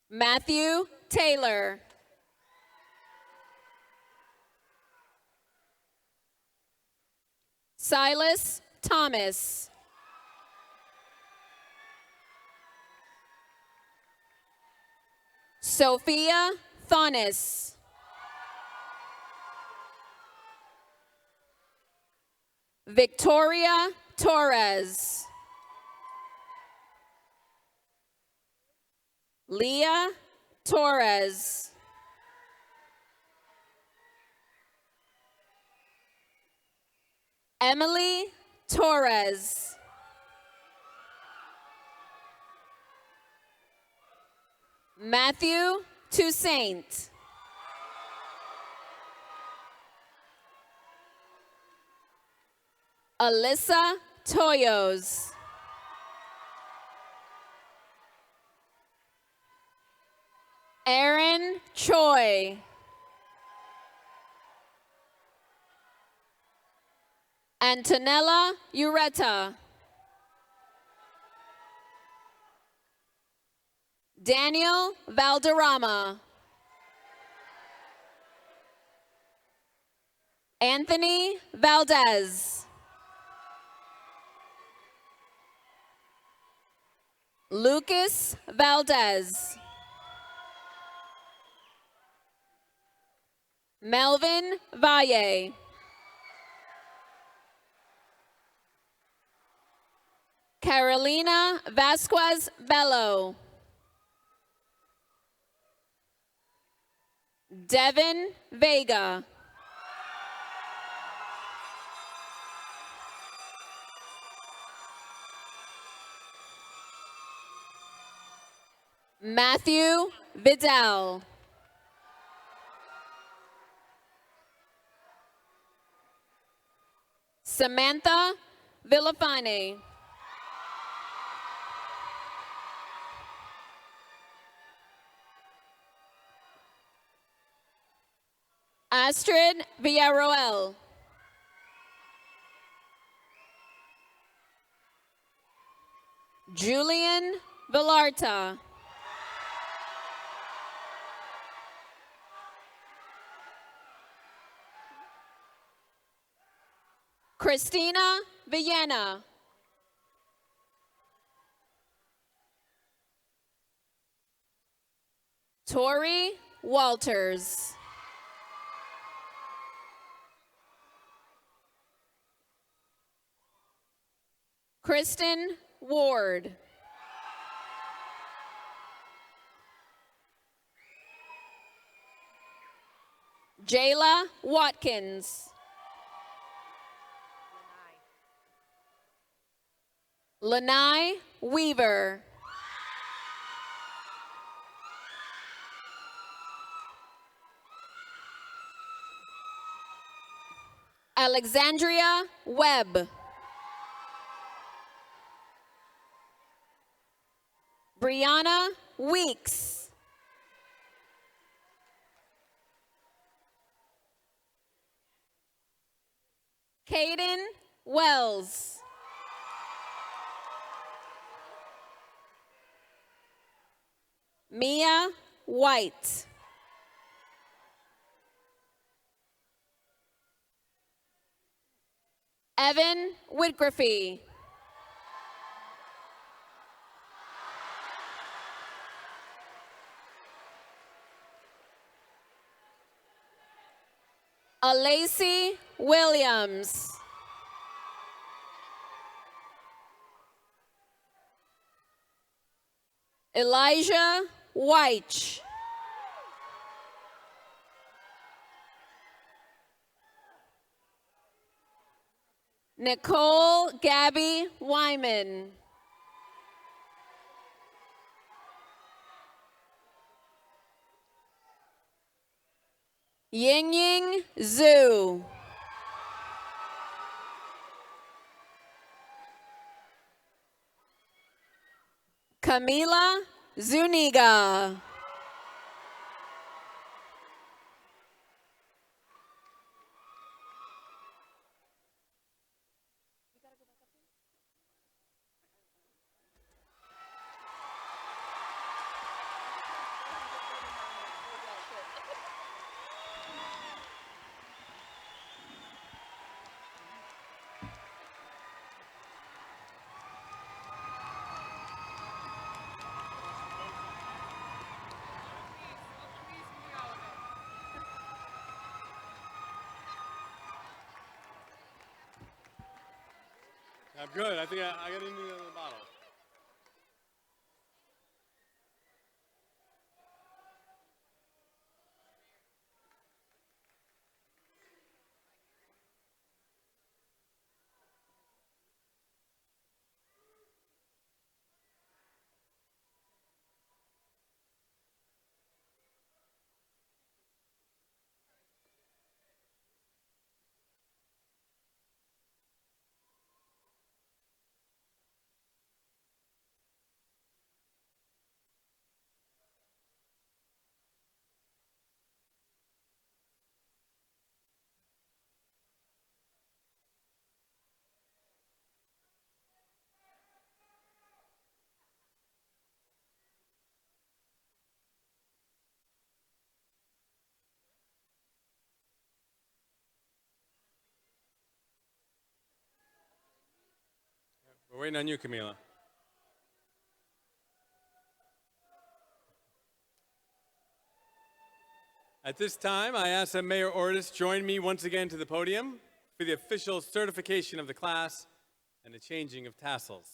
Matthew Taylor. Silas Thomas. Sophia Thonis. Victoria Torres. Leah Torres. Emily Torres. Matthew Toussaint. Alyssa Toyos. Aaron Choi. Antonella Ureta. Daniel Valderrama. Anthony Valdez. Lucas Valdez. Melvin Valle. Carolina Vasquez Bello. Devin Vega. Matthew Vidal. Samantha Villafane. Astrid Villarroel. Julian Villarta. Christina Villena. Tori Walters. Kristen Ward. Jayla Watkins. Lanai Weaver. Alexandria Webb. Brianna Weeks. Caden Wells. Mia White. Evan Whitgraffe. Alacy Williams. Elijah White. Nicole Gabby Wyman. Ying Ying Zhu. Camila Zuniga. I'm good. I think I got into the bottle. We're waiting on you, Camila. At this time, I ask that Mayor Ortis join me once again to the podium for the official certification of the class and the changing of tassels.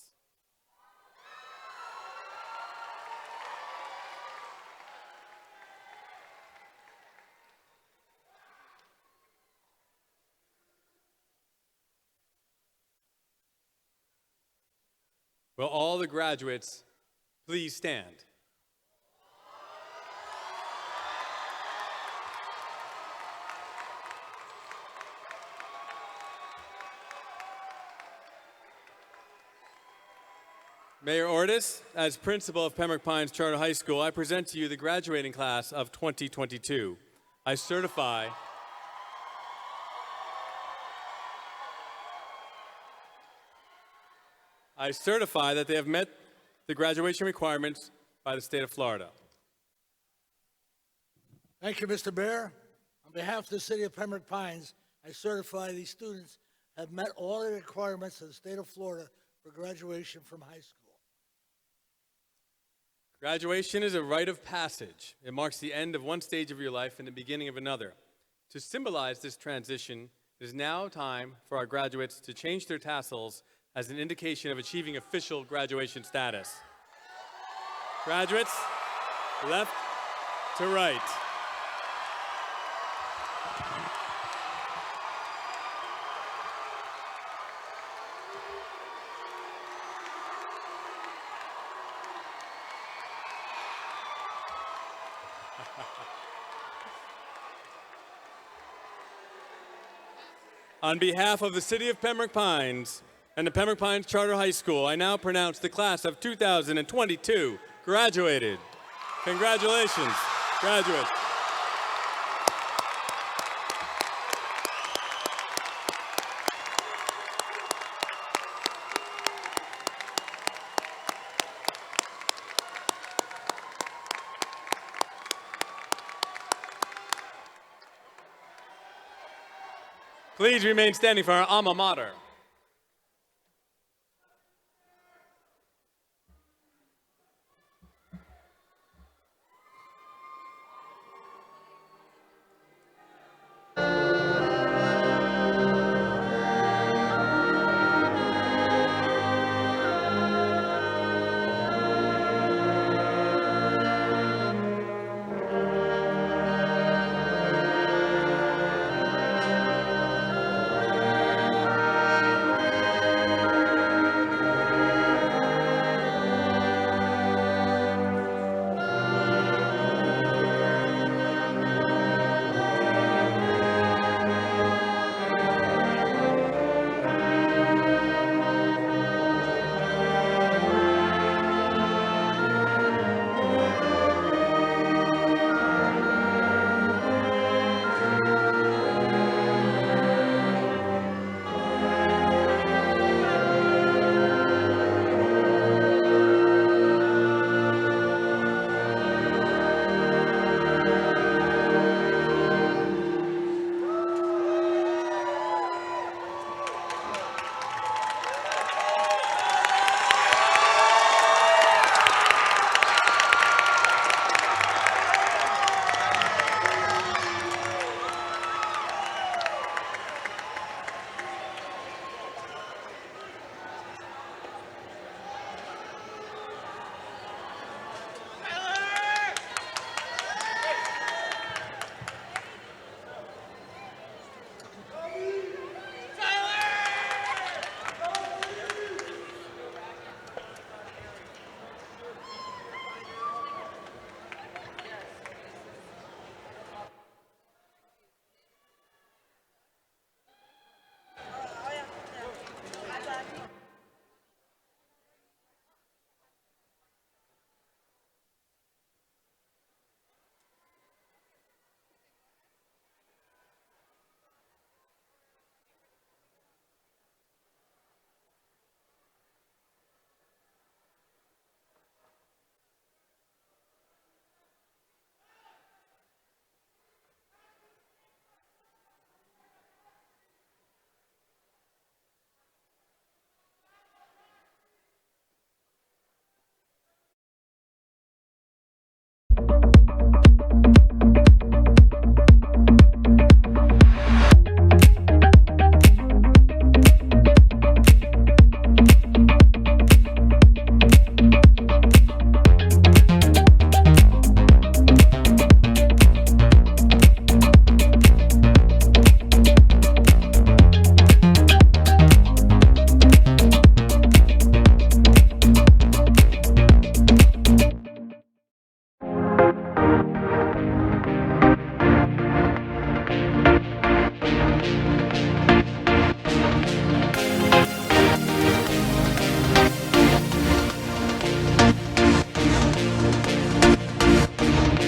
Will all the graduates please stand? Mayor Ortis, as principal of Pembroke Pines Charter High School, I present to you the graduating class of 2022. I certify that they have met the graduation requirements by the state of Florida. Thank you, Mr. Bear. On behalf of the city of Pembroke Pines, I certify these students have met all the requirements of the state of Florida for graduation from high school. Graduation is a rite of passage. It marks the end of one stage of your life and the beginning of another. To symbolize this transition, it is now time for our graduates to change their tassels as an indication of achieving official graduation status. Graduates, left to right. On behalf of the City of Pembroke Pines and the Pembroke Pines Charter High School, I now pronounce the class of 2022 graduated. Congratulations, graduates. Please remain standing for our alma mater.